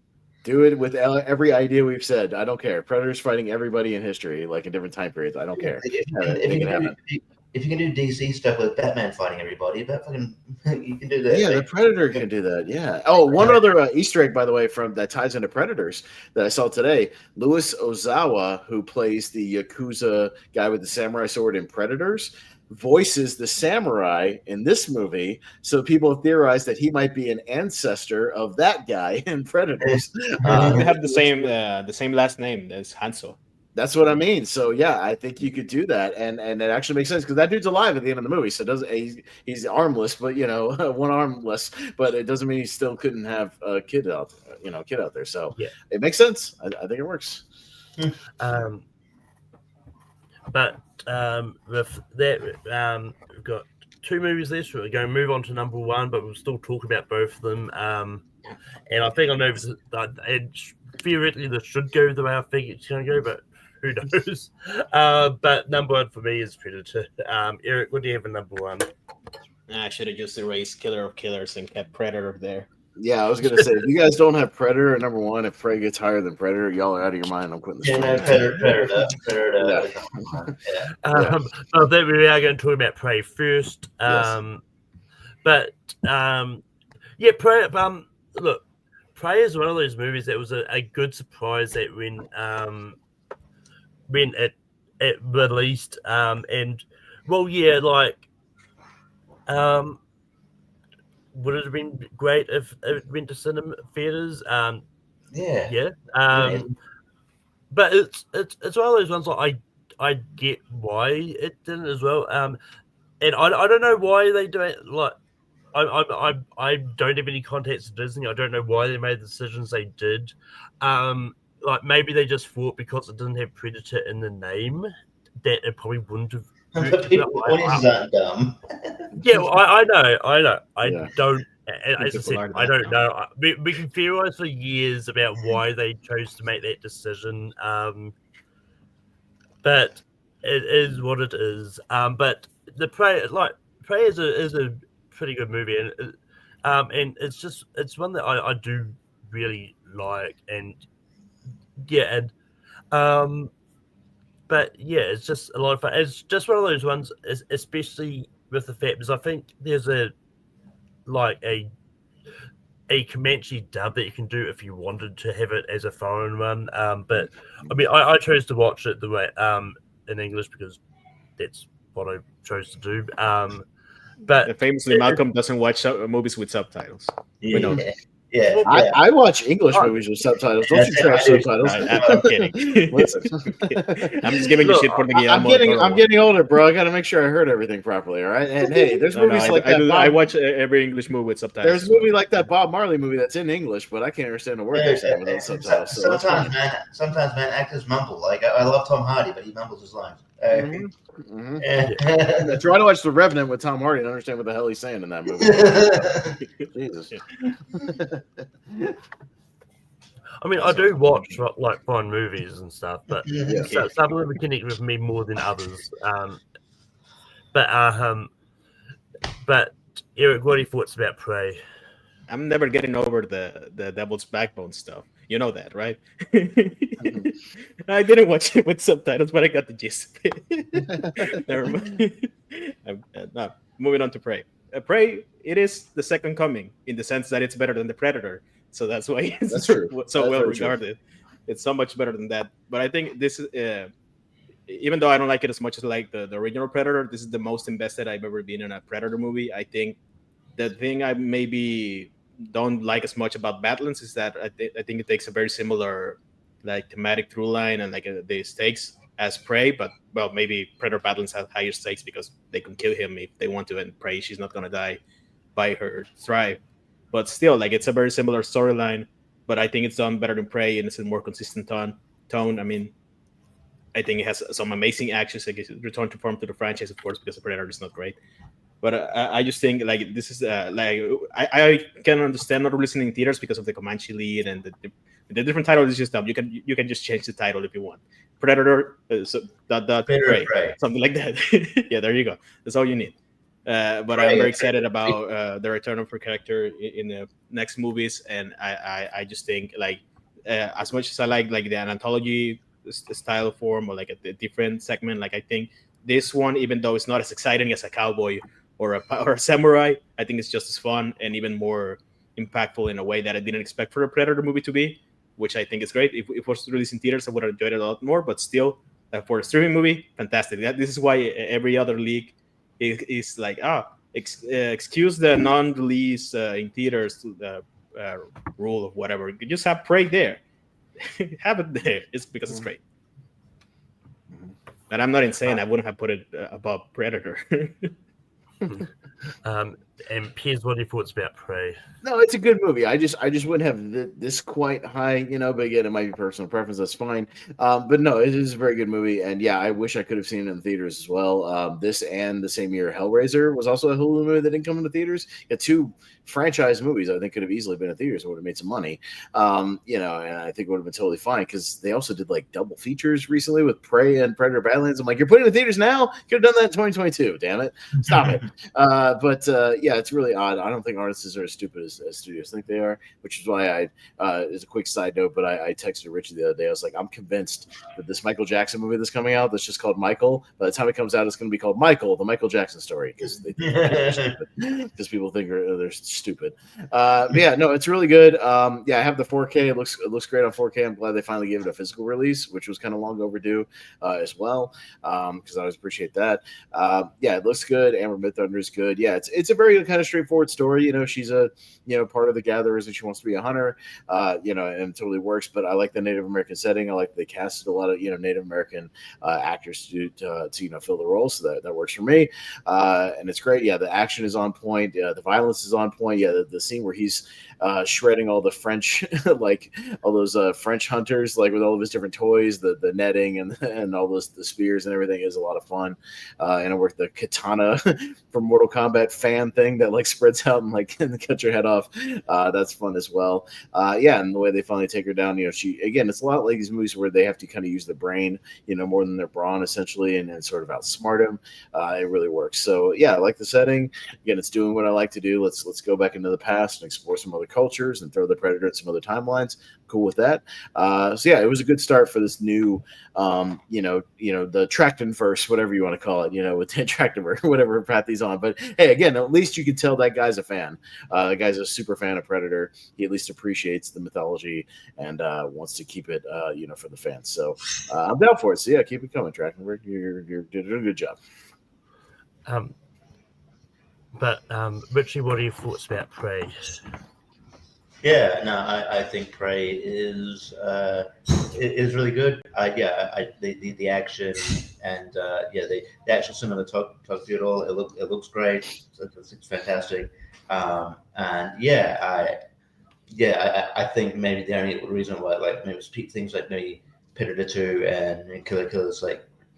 Do it with every idea we've said. I don't care. Predators fighting everybody in history, like in different time periods. I don't care.
If you can do DC stuff with Batman fighting everybody, that fucking you can do that.
Yeah, the Predator can do that. Yeah. Oh, one other Easter egg, by the way, from that ties into Predators that I saw today. Louis Ozawa, who plays the Yakuza guy with the samurai sword in Predators, voices the samurai in this movie. So people theorize that he might be an ancestor of that guy in Predators.
You have the same last name as Hanzo.
That's what I mean. So yeah, I think you could do that, and it actually makes sense because that dude's alive at the end of the movie. So he's armless, but one arm less. But it doesn't mean he still couldn't have a kid out there. So
yeah,
it makes sense. I think it works.
But with that, we've got 2 movies left. So we're going to move on to number 1, but we'll still talk about both of them. And I think I know that theoretically this should go the way I think it's going to go, but who knows? But number 1 for me is Predator. Eric, what do you have in number 1?
I should have just erased Killer of Killers and kept Predator there.
Yeah, I was gonna say if you guys don't have Predator at number 1, if Prey gets higher than Predator, y'all are out of your mind. I'm quitting this.
Predator.
I think we are going to talk about Prey first.
Yes.
But Prey. Look, Prey is one of those movies that was a good surprise that when it released. And well, yeah, like would it have been great if it went to cinema theaters? Yeah. But it's one of those ones like I get why it didn't as well. And I don't know why they do it. Like I don't have any contacts with Disney. I don't know why they made the decisions they did. Like maybe they just thought because it didn't have Predator in the name that it probably wouldn't have.
Audiences aren't dumb.
Yeah, well, I know. I don't. As I said, I don't know. We can theorize for years about why they chose to make that decision. But it is what it is. But the Prey is a pretty good movie, and it's one that I do really like, and but yeah, it's just a lot of fun. It's just one of those ones, especially with the fact because I think there's a Comanche dub that you can do if you wanted to have it as a foreign one. But I mean, I chose to watch it the way in English because that's what I chose to do. But
famously, Malcolm doesn't watch movies with subtitles.
Yeah.
I watch English movies with subtitles. Don't you trash subtitles?
I'm kidding.
Listen.
I'm just giving you shit for the
I'm getting older, bro. I got to make sure I heard everything properly. All right. And hey, there's movies like that.
I watch every English movie with subtitles.
There's a movie like that Bob Marley movie that's in English, but I can't understand a word they're saying without subtitles. So
sometimes actors mumble. Like I love Tom Hardy, but he mumbles his lines.
Try to watch The Revenant with Tom Hardy and understand what the hell he's saying in that movie. Jesus.
I mean, I do watch like foreign movies and stuff, but some of them connect with me more than others. But Eric, what are your thoughts about Prey?
I'm never getting over the Devil's Backbone stuff. You know that, right? I didn't watch it with subtitles, but I got the gist. Never mind. Moving on to Prey. Prey, it is the second coming in the sense that it's better than the Predator. So that's why it's so well regarded. It's so much better than that. But I think this is, even though I don't like it as much as like the original Predator, this is the most invested I've ever been in a Predator movie. I think the thing I maybe don't like as much about Badlands is that I think it takes a very similar like thematic through line and like the stakes as Prey, but well, maybe Predator Badlands has higher stakes because they can kill him if they want to, and Prey, she's not gonna die by her thrive. But still, like it's a very similar storyline, but I think it's done better than Prey and it's a more consistent tone. I mean, I think it has some amazing actions. Like it's return to form to the franchise, of course, because the Predator is not great. But I just think like this is like I can understand not releasing in theaters because of the Comanche lead and the different title is just dumb. You can just change the title if you want. Predator, Prey, something like that. Yeah, there you go. That's all you need. But I'm very excited about the return of her character in the next movies, and I just think like as much as I like the anthology style form or like a different segment, like I think this one, even though it's not as exciting as a cowboy or a samurai, I think it's just as fun and even more impactful in a way that I didn't expect for a Predator movie to be, which I think is great. If it was released in theaters, I would have enjoyed it a lot more. But still, for a streaming movie, fantastic. This is why every other league is like, excuse the non-release in theaters rule of whatever. You just have Prey there. Have it there. It's because it's great. But I'm not insane. I wouldn't have put it above Predator.
And Piers, what are your thoughts about Prey?
No, it's a good movie. I just wouldn't have this quite high, but again, it might be personal preference. That's fine. But no, it is a very good movie, and yeah, I wish I could have seen it in theaters as well. This and the same year, Hellraiser was also a Hulu movie that didn't come into theaters. Yeah, two franchise movies I think could have easily been in theaters and would have made some money. And I think it would have been totally fine because they also did like double features recently with Prey and Predator Badlands. I'm like, you're putting it in theaters now? Could have done that in 2022. Damn it, stop it. But yeah, it's really odd. I don't think artists are as stupid as studios think they are, which is why as a quick side note, but I texted Richie the other day. I was like, I'm convinced that this Michael Jackson movie that's coming out, that's just called Michael, by the time it comes out, it's going to be called Michael, the Michael Jackson story, because people think they're stupid. But yeah, no, it's really good. Yeah, I have the 4K. It looks great on 4K. I'm glad they finally gave it a physical release, which was kind of long overdue as well, because I always appreciate that. Yeah, it looks good. Amber Midthunder is good. Yeah, it's a very kind of straightforward story. She's a part of the Gatherers and she wants to be a hunter. And it totally works. But I like the Native American setting. I like they casted a lot of Native American actors to fill the role, so that works for me. And it's great. Yeah, the action is on point. The violence is on point. Yeah, the scene where he's shredding all the French, like all those French hunters, like with all of his different toys, the netting and all the spears and everything is a lot of fun. And I work the katana from Mortal Kombat fan thing that like spreads out and cut your head off. That's fun as well. Yeah, and the way they finally take her down, she again, it's a lot like these movies where they have to kind of use the brain, more than their brawn essentially, and sort of outsmart him. It really works. So yeah, I like the setting. Again, it's doing what I like to do. Let's go back into the past and explore some other cultures and throw the Predator at some other timelines. Cool with that. So yeah, it was a good start for this new, the Trachtenverse, whatever you want to call it, with the Trachtenverse, whatever path he's on. But hey, again, at least you can tell that guy's a fan. The guy's a super fan of Predator. He at least appreciates the mythology and wants to keep it, for the fans. So I'm down for it. So yeah, keep it coming, Trachtenberg. You're doing a good job.
But Richie, what are your thoughts about Prey?
Yeah, no, I think Prey is really good. The action and the actual cinematography at all, it looks great. It's fantastic. And I think maybe the only reason why maybe things like maybe Predator 2 and Killer Killers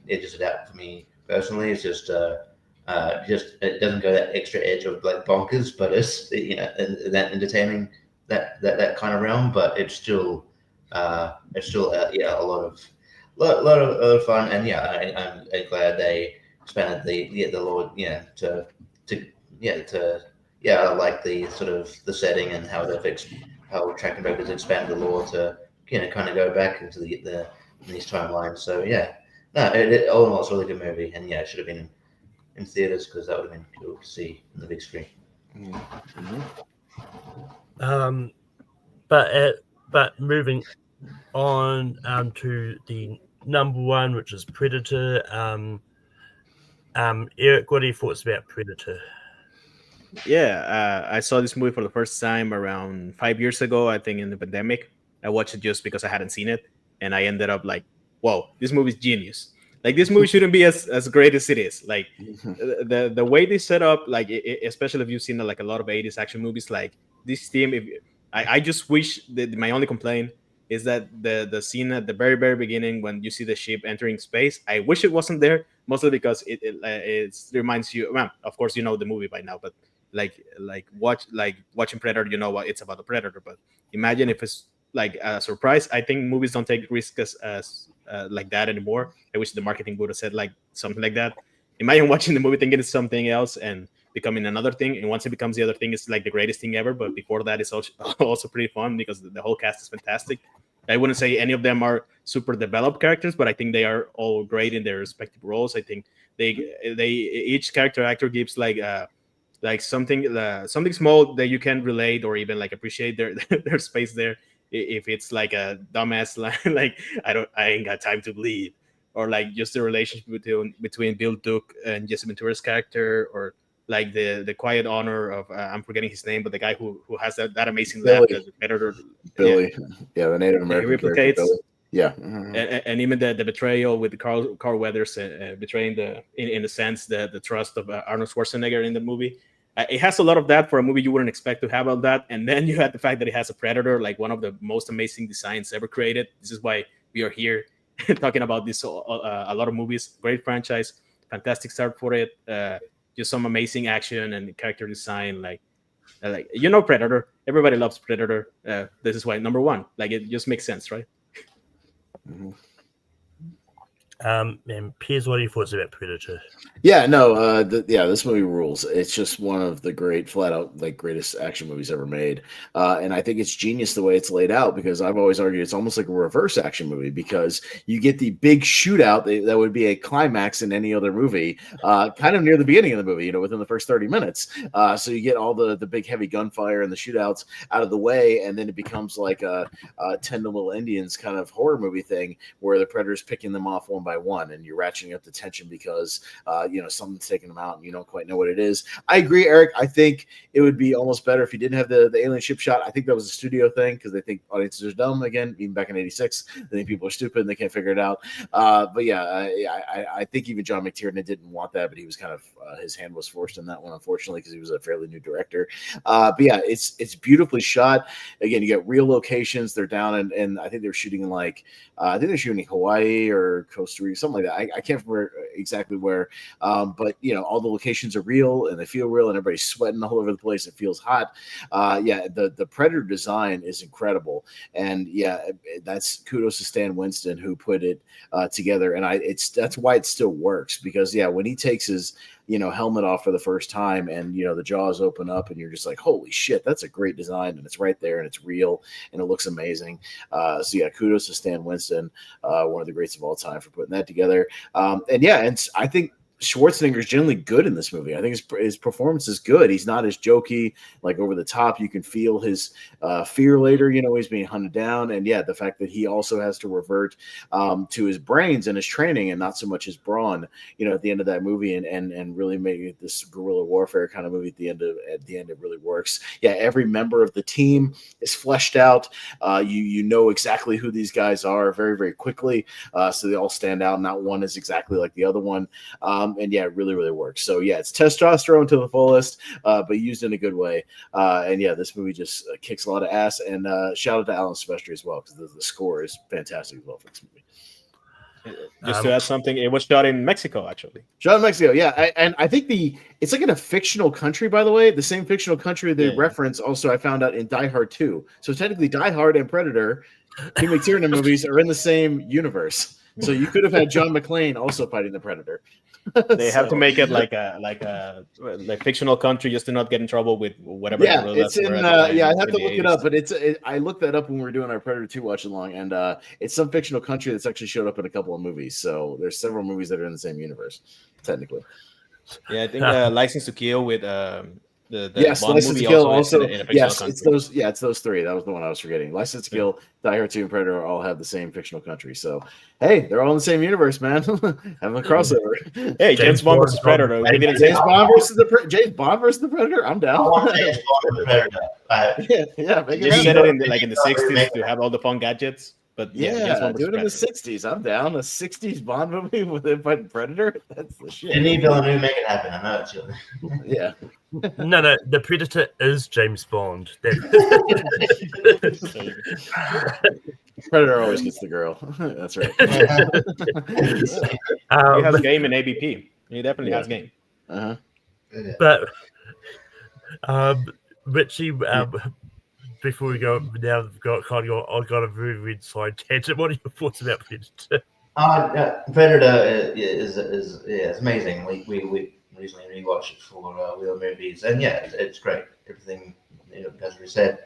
it just adapt for me personally. It's just it doesn't go that extra edge of bonkers, but it's that entertaining. That kind of realm, but it's still a lot of fun, and I'm glad they expanded the lore, I like the sort of the setting and how Trachtenberg has expanded the lore to kind of go back into these timelines. So yeah, no, all in all, it's a really good movie, and it should have been in theaters because that would have been cool to see on the big screen.
Mm-hmm.
But moving on to the number one, which is Predator. Eric, what are your thoughts about Predator?
Yeah, I saw this movie for the first time around 5 years ago, I think in the pandemic. I watched it just because I hadn't seen it, and I ended up like, whoa, this movie's genius. Like, this movie shouldn't be as great as it is. Like, the way they set up, like, especially if you've seen like a lot of 80s action movies, like this theme, I just wish that my only complaint is that the scene at the very, very beginning when you see the ship entering space, I wish it wasn't there, mostly because it reminds you, well, of course, you know the movie by now, but watching Predator, you know what it's about the Predator, but imagine if it's like a surprise. I think movies don't take risks as like that anymore. I wish the marketing would have said like something like that. Imagine watching the movie thinking it's something else and becoming another thing, and once it becomes the other thing, it's like the greatest thing ever. But before that, it's also pretty fun because the whole cast is fantastic. I wouldn't say any of them are super developed characters, but I think they are all great in their respective roles. I think they each character actor gives like something small that you can relate or even like appreciate their their space there. If it's like a dumbass like I ain't got time to bleed, or like just the relationship between Bill Duke and Jesse Ventura's character, or like the quiet honor of I'm forgetting his name, but the guy who has that amazing laugh
Billy.
that the predator.
Billy, yeah, the Native
He
American character
replicates.
Billy. Yeah,
And even the betrayal with Carl Weathers betraying in a sense the trust of Arnold Schwarzenegger in the movie. It has a lot of that for a movie you wouldn't expect to have all that, and then you had the fact that it has a predator, like one of the most amazing designs ever created. This is why we are here talking about this. A lot of movies, great franchise, fantastic start for it. Just some amazing action and character design, like Predator. Everybody loves Predator. This is why number one. Like it just makes sense, right?
And Piers, what are your thoughts about Predator?
Yeah, no, this movie rules. It's just one of the great, flat out, like greatest action movies ever made. And I think it's genius the way it's laid out, because I've always argued it's almost like a reverse action movie, because you get the big shootout that would be a climax in any other movie, kind of near the beginning of the movie, within the first 30 minutes. So you get all the big heavy gunfire and the shootouts out of the way, and then it becomes like a 10 Little Indians kind of horror movie thing where the Predator's picking them off one by one, and you're ratcheting up the tension because something's taking them out and you don't quite know what it is. I agree, Eric. I think it would be almost better if you didn't have the alien ship shot. I think that was a studio thing because they think audiences are dumb again, even back in '86. They think people are stupid and they can't figure it out. But yeah, I think even John McTiernan didn't want that, but he was kind of his hand was forced in that one, unfortunately, because he was a fairly new director. But yeah, it's beautifully shot. Again, you get real locations. They're down and I think they're shooting in I think they're shooting in Hawaii or Costa Rica, something like that. I can't remember exactly where, but all the locations are real and they feel real, and everybody's sweating all over the place. It feels hot. The Predator design is incredible, and that's kudos to Stan Winston who put it together. And that's why it still works, because when he takes his helmet off for the first time and the jaws open up and you're just like, holy shit, that's a great design, and it's right there and it's real and it looks amazing. Kudos to Stan Winston, one of the greats of all time, for putting that together. And I think Schwarzenegger is generally good in this movie. I think his performance is good. He's not as jokey, like over the top. You can feel his fear later. He's being hunted down, and the fact that he also has to revert to his brains and his training, and not so much his brawn. At the end of that movie, and really make it this guerrilla warfare kind of movie. At the end, it really works. Every member of the team is fleshed out. You know exactly who these guys are very, very quickly. So they all stand out. Not one is exactly like the other one. It really, really works. So it's testosterone to the fullest, but used in a good way. This movie just kicks a lot of ass. And shout out to Alan Silvestri as well, because the score is fantastic as well for this movie.
Just to add something, it was shot in Mexico, actually.
Shot in Mexico, and I think it's like in a fictional country, by the way. The same fictional country they reference also, I found out, in Die Hard 2. So technically, Die Hard and Predator, King McTiernan movies, are in the same universe. So you could have had John McClane also fighting the Predator.
They have to make it like a fictional country just to not get in trouble with whatever.
It's in. I have to look it up, but I looked that up when we were doing our Predator 2 watch along, and it's some fictional country that's actually showed up in a couple of movies. So there's several movies that are in the same universe, technically.
Yeah, I think License to Kill with the Bond
License
movie
to Kill
also.
It's those. Yeah, it's those three. That was the one I was forgetting. License to Kill, Die Hard 2, and Predator all have the same fictional country. So hey, they're all in the same universe, man. Having a crossover.
Hey, James Bond versus Predator.
James Bond versus the Predator. I'm down.
James Bond versus Predator.
Make
Just set it in the 60s to have all the fun gadgets. But
do it in the 60s. I'm down. A 60s Bond movie with him fighting Predator. That's the shit.
Denis Villeneuve make it happen. I know it's
yeah.
No, the Predator is James Bond.
Predator always gets the girl. That's right.
He has game in ABP. He definitely has game.
But Richie, before we go, now I've got a very weird side tangent. What are your thoughts about Predator?
Predator is amazing. We recently rewatched it for Wheel Movies, and it's great. Everything as we said,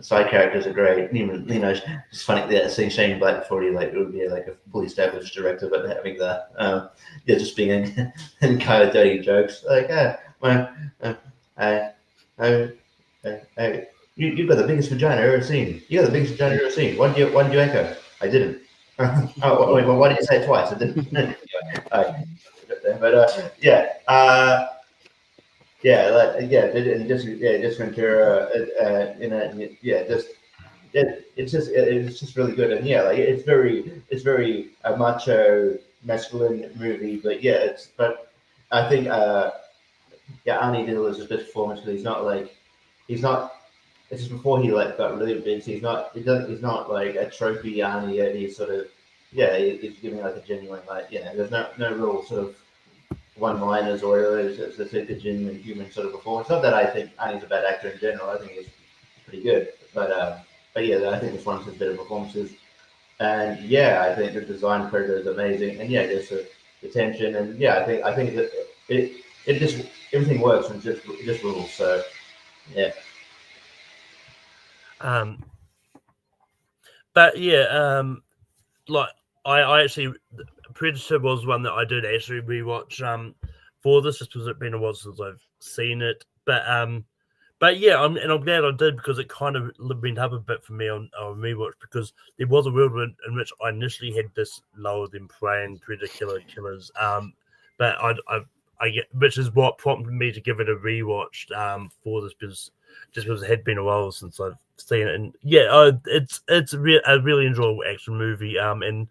side characters are great. Even it's funny that seeing Shane Black before he like it would be like a fully established director, but having the just being in kind of dirty jokes like well, I, I, you've got the biggest vagina I've ever seen. You got the biggest vagina I've ever seen. Why did you echo? I didn't. Oh wait, well, why did you say it twice? I didn't. But just Ventura, it's just really good, and like it's very a macho masculine movie, but I think Arnie delivers his best performance because he's not. It's just before he like got really big. So he's not like a trophy Arnie yet. He's sort of he's giving like a genuine there's no real sort of one-liners or whatever. It's a genuine human sort of performance. Not that I think Arnie's a bad actor in general. I think he's pretty good, but I think it's one of his better performances. And I think the design Predator is amazing. And just the tension, and I think that it just everything works and just rules. So yeah.
Like I actually Predator was one that I did actually rewatch for this, just because it's been a while since I've seen it. But yeah, I'm glad I did, because it kind of went up a bit for me on rewatch, because there was a world in which I initially had this lower than Prey and Predator killers. But I get, which is what prompted me to give it a rewatch for this, because it had been a while since I've seen it. And it's a really enjoyable action movie. And I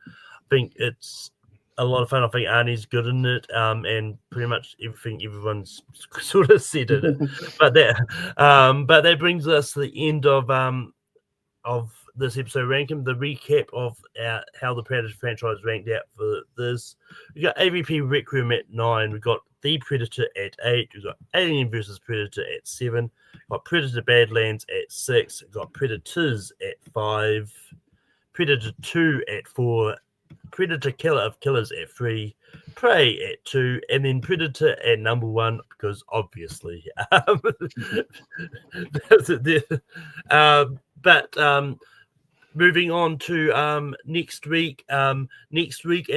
think it's a lot of fun. I think Arnie's good in it, and pretty much everything everyone's sort of said in it. but that brings us to the end of this episode ranking, the recap of how the Predator franchise ranked out for this. We got AVP Requiem at 9. We got The Predator at 8. We got Alien vs Predator at 7. Got Predator Badlands at 6. We got Predators at 5. Predator 2 at 4. Predator Killer of Killers at 3. Prey at 2, and then Predator at number 1, because obviously. Moving on to next week, and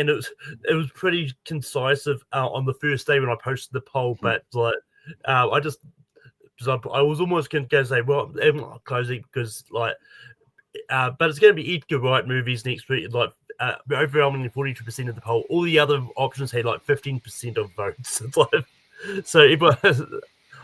it was pretty concise on the first day when I posted the poll, but like I was almost going to say, well, I'm not closing, because like, but it's going to be Edgar Wright movies next week, like overwhelmingly 42% of the poll. All the other options had like 15% of votes. It's like, so everyone.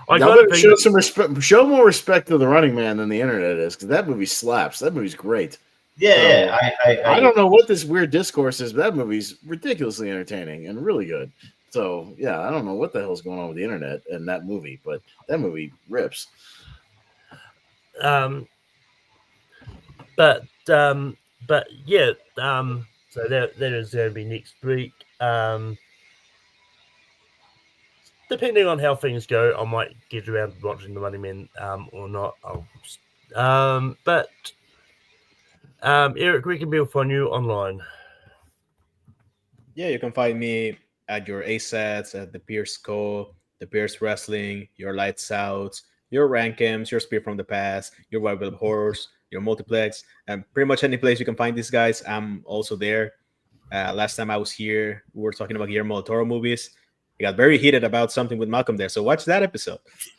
I
better show some respect. Show more respect to The Running Man than the internet is, because that movie slaps. That movie's great. I don't know what this weird discourse is, but that movie's ridiculously entertaining and really good. So yeah, I don't know what the hell's going on with the internet and that movie, but that movie rips.
So that is going to be next week. Depending on how things go, I might get around to watching The Running Man or not. Eric, we can be find you online.
Yeah, you can find me at your ASATs, at the Pierce Co, the Pierce Wrestling, your Lights Outs, your Rankems, your Spear from the Past, your Wild Web Horrors, your Multiplex, and pretty much any place you can find these guys. I'm also there. Last time I was here, we were talking about Guillermo del Toro movies. I got very heated about something with Malcolm there, so watch that episode.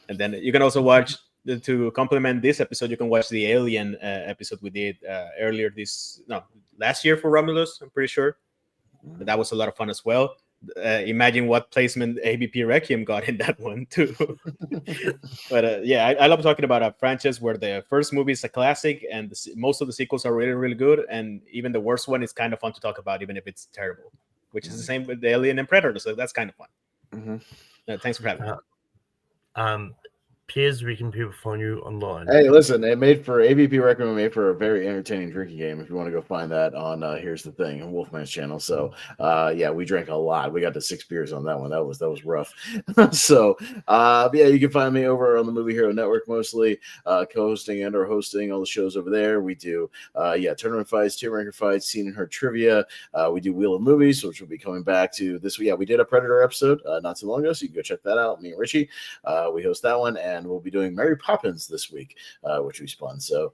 And then you can also watch, to complement this episode, you can watch the Alien episode we did last year for Romulus, I'm pretty sure. But that was a lot of fun as well. Imagine what placement ABP Requiem got in that one too. But I love talking about a franchise where the first movie is a classic and most of the sequels are really, really good, and even the worst one is kind of fun to talk about, even if it's terrible, which is the same with the Alien and Predator, so that's kind of fun. Thanks for having me.
Piers, we can people find you online.
Hey, listen, it made for AVP Requiem, made for a very entertaining drinking game. If you want to go find that on Here's the Thing on Wolfman's channel. So we drank a lot. We got to 6 beers on that one. That was rough. So you can find me over on the Movie Hero Network, mostly co-hosting and or hosting all the shows over there. We do tournament fights, tier ranker fights, seen and heard trivia. We do Wheel of Movies, which will be coming back to this week. We did a Predator episode not too long ago, so you can go check that out. Me and Richie, we host that one. And and we'll be doing Mary Poppins this week, which we spun. So,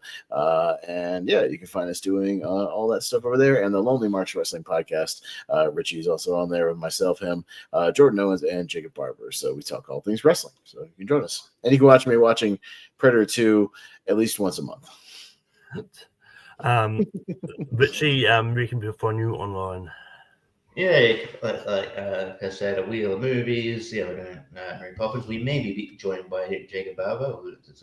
and yeah, you can find us doing all that stuff over there. And the Lonely Marks Wrestling Podcast. Richie's also on there with myself, him, Jordan Owens, and Jacob Barber. So we talk all things wrestling. So you can join us. And you can watch me watching Predator 2 at least once a month.
Richie, we can find you online.
Yeah, like I said, a wheel of movies. Yeah, we're doing Mary Poppins. We may be joined by Jacob Barber because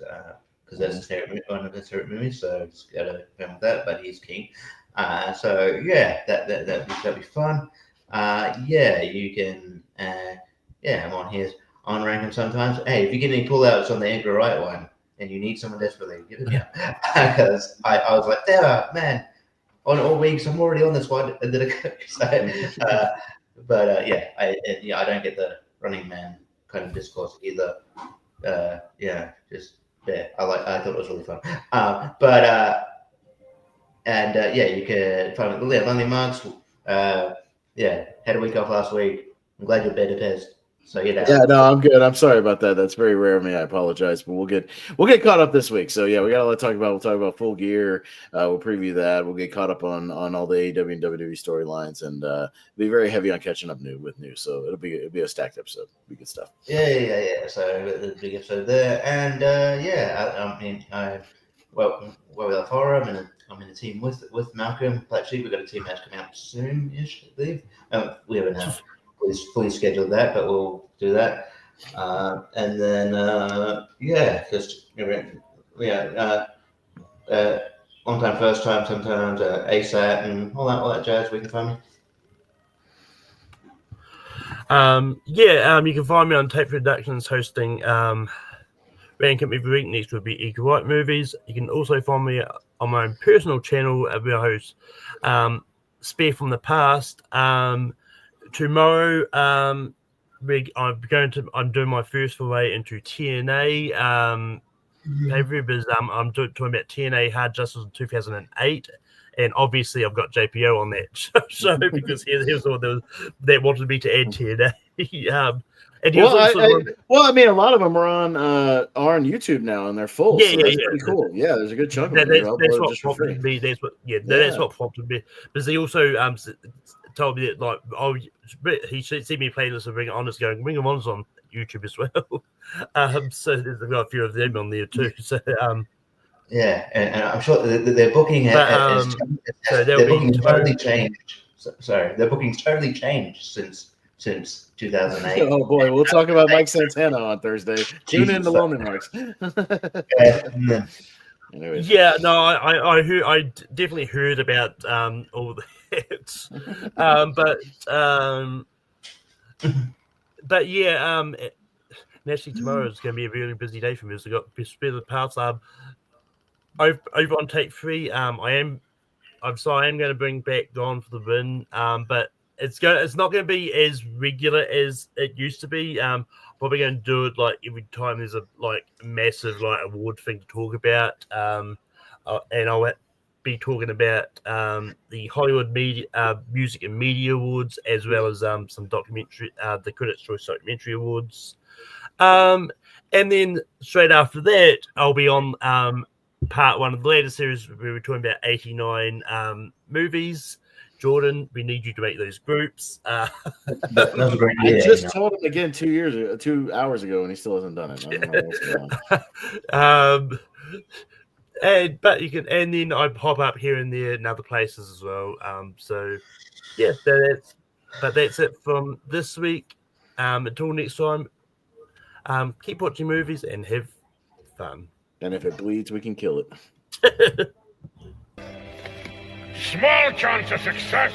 that's one of his favorite movies. So just gotta film with that, but he's keen. So yeah, that'd be fun. Yeah, you can. I'm on here on ranking sometimes. Hey, if you get any pullouts on the Edgar Wright one and you need someone desperately, give it me up. Because I was like, man. On all weeks, I'm already on this one. And then I don't get the Running Man kind of discourse either. I thought it was really fun. You can find Lonely Marks. Had a week off last week. I'm glad you're better pissed. So
yeah, no, I'm good. I'm sorry about that. That's very rare of me. I apologize, but we'll get caught up this week. So yeah, we got a lot to talk about. We'll talk about Full Gear. We'll preview that. We'll get caught up on all the AEW and WWE storylines, and be very heavy on catching up with news. So it'll be a stacked episode. It'll be good stuff.
Yeah. So the big episode there, and with our forum, I'm in a team with Malcolm. Actually, we've got a team match coming up soon-ish, I believe. We haven't fully scheduled that, but we'll do that. And then long time, first time, sometimes ASAT and all that jazz. We can find me.
You can find me on Tape Productions hosting Rank Up Every Week. Next will be Eagle White Movies. You can also find me on my own personal channel where I host Spare from the Past. Tomorrow, I'm doing my first foray into TNA pay-per-view because I'm talking about TNA Hard Justice in 2008, and obviously I've got JPO on that show because he was the one that wanted me to add TNA. And he
I mean, a lot of them are on YouTube now, and they're full.
Yeah,
so that's pretty cool. Yeah, there's a good chunk of them.
That's what prompted me. That's what prompted me. Because he also told me that he should see me playlist of Ring of Honor's going. Ring of Honor's on YouTube as well. So there's got a few of them on there too. So
and I'm sure their booking has totally changed. Sorry, their booking's totally changed since 2008.
Oh boy, we'll talk about Mike Santana on Thursday. Tune in to Lonely Marks.
Anyways.
Yeah, no, I definitely heard about all that. Actually tomorrow is going to be a really busy day for me. So I got Spare the Paths. Over on Take 3, I am going to bring back Gone for the Win, but it's not going to be as regular as it used to be. Probably going to do it like every time there's a massive award thing to talk about, and I'll be talking about the Hollywood Music and Media Awards, as well as some documentary, the Critics' Choice Documentary Awards, and then straight after that I'll be on part one of the latest series where we're talking about 89 movies. Jordan, we need you to make those groups.
That was a great idea.
I just told him again 2 hours ago, and he still hasn't done it. I don't know what's going on.
But you can, and then I pop up here and there in other places as well. That's it from this week. Until next time, keep watching movies and have fun.
And if it bleeds, we can kill it.
Small chance of success.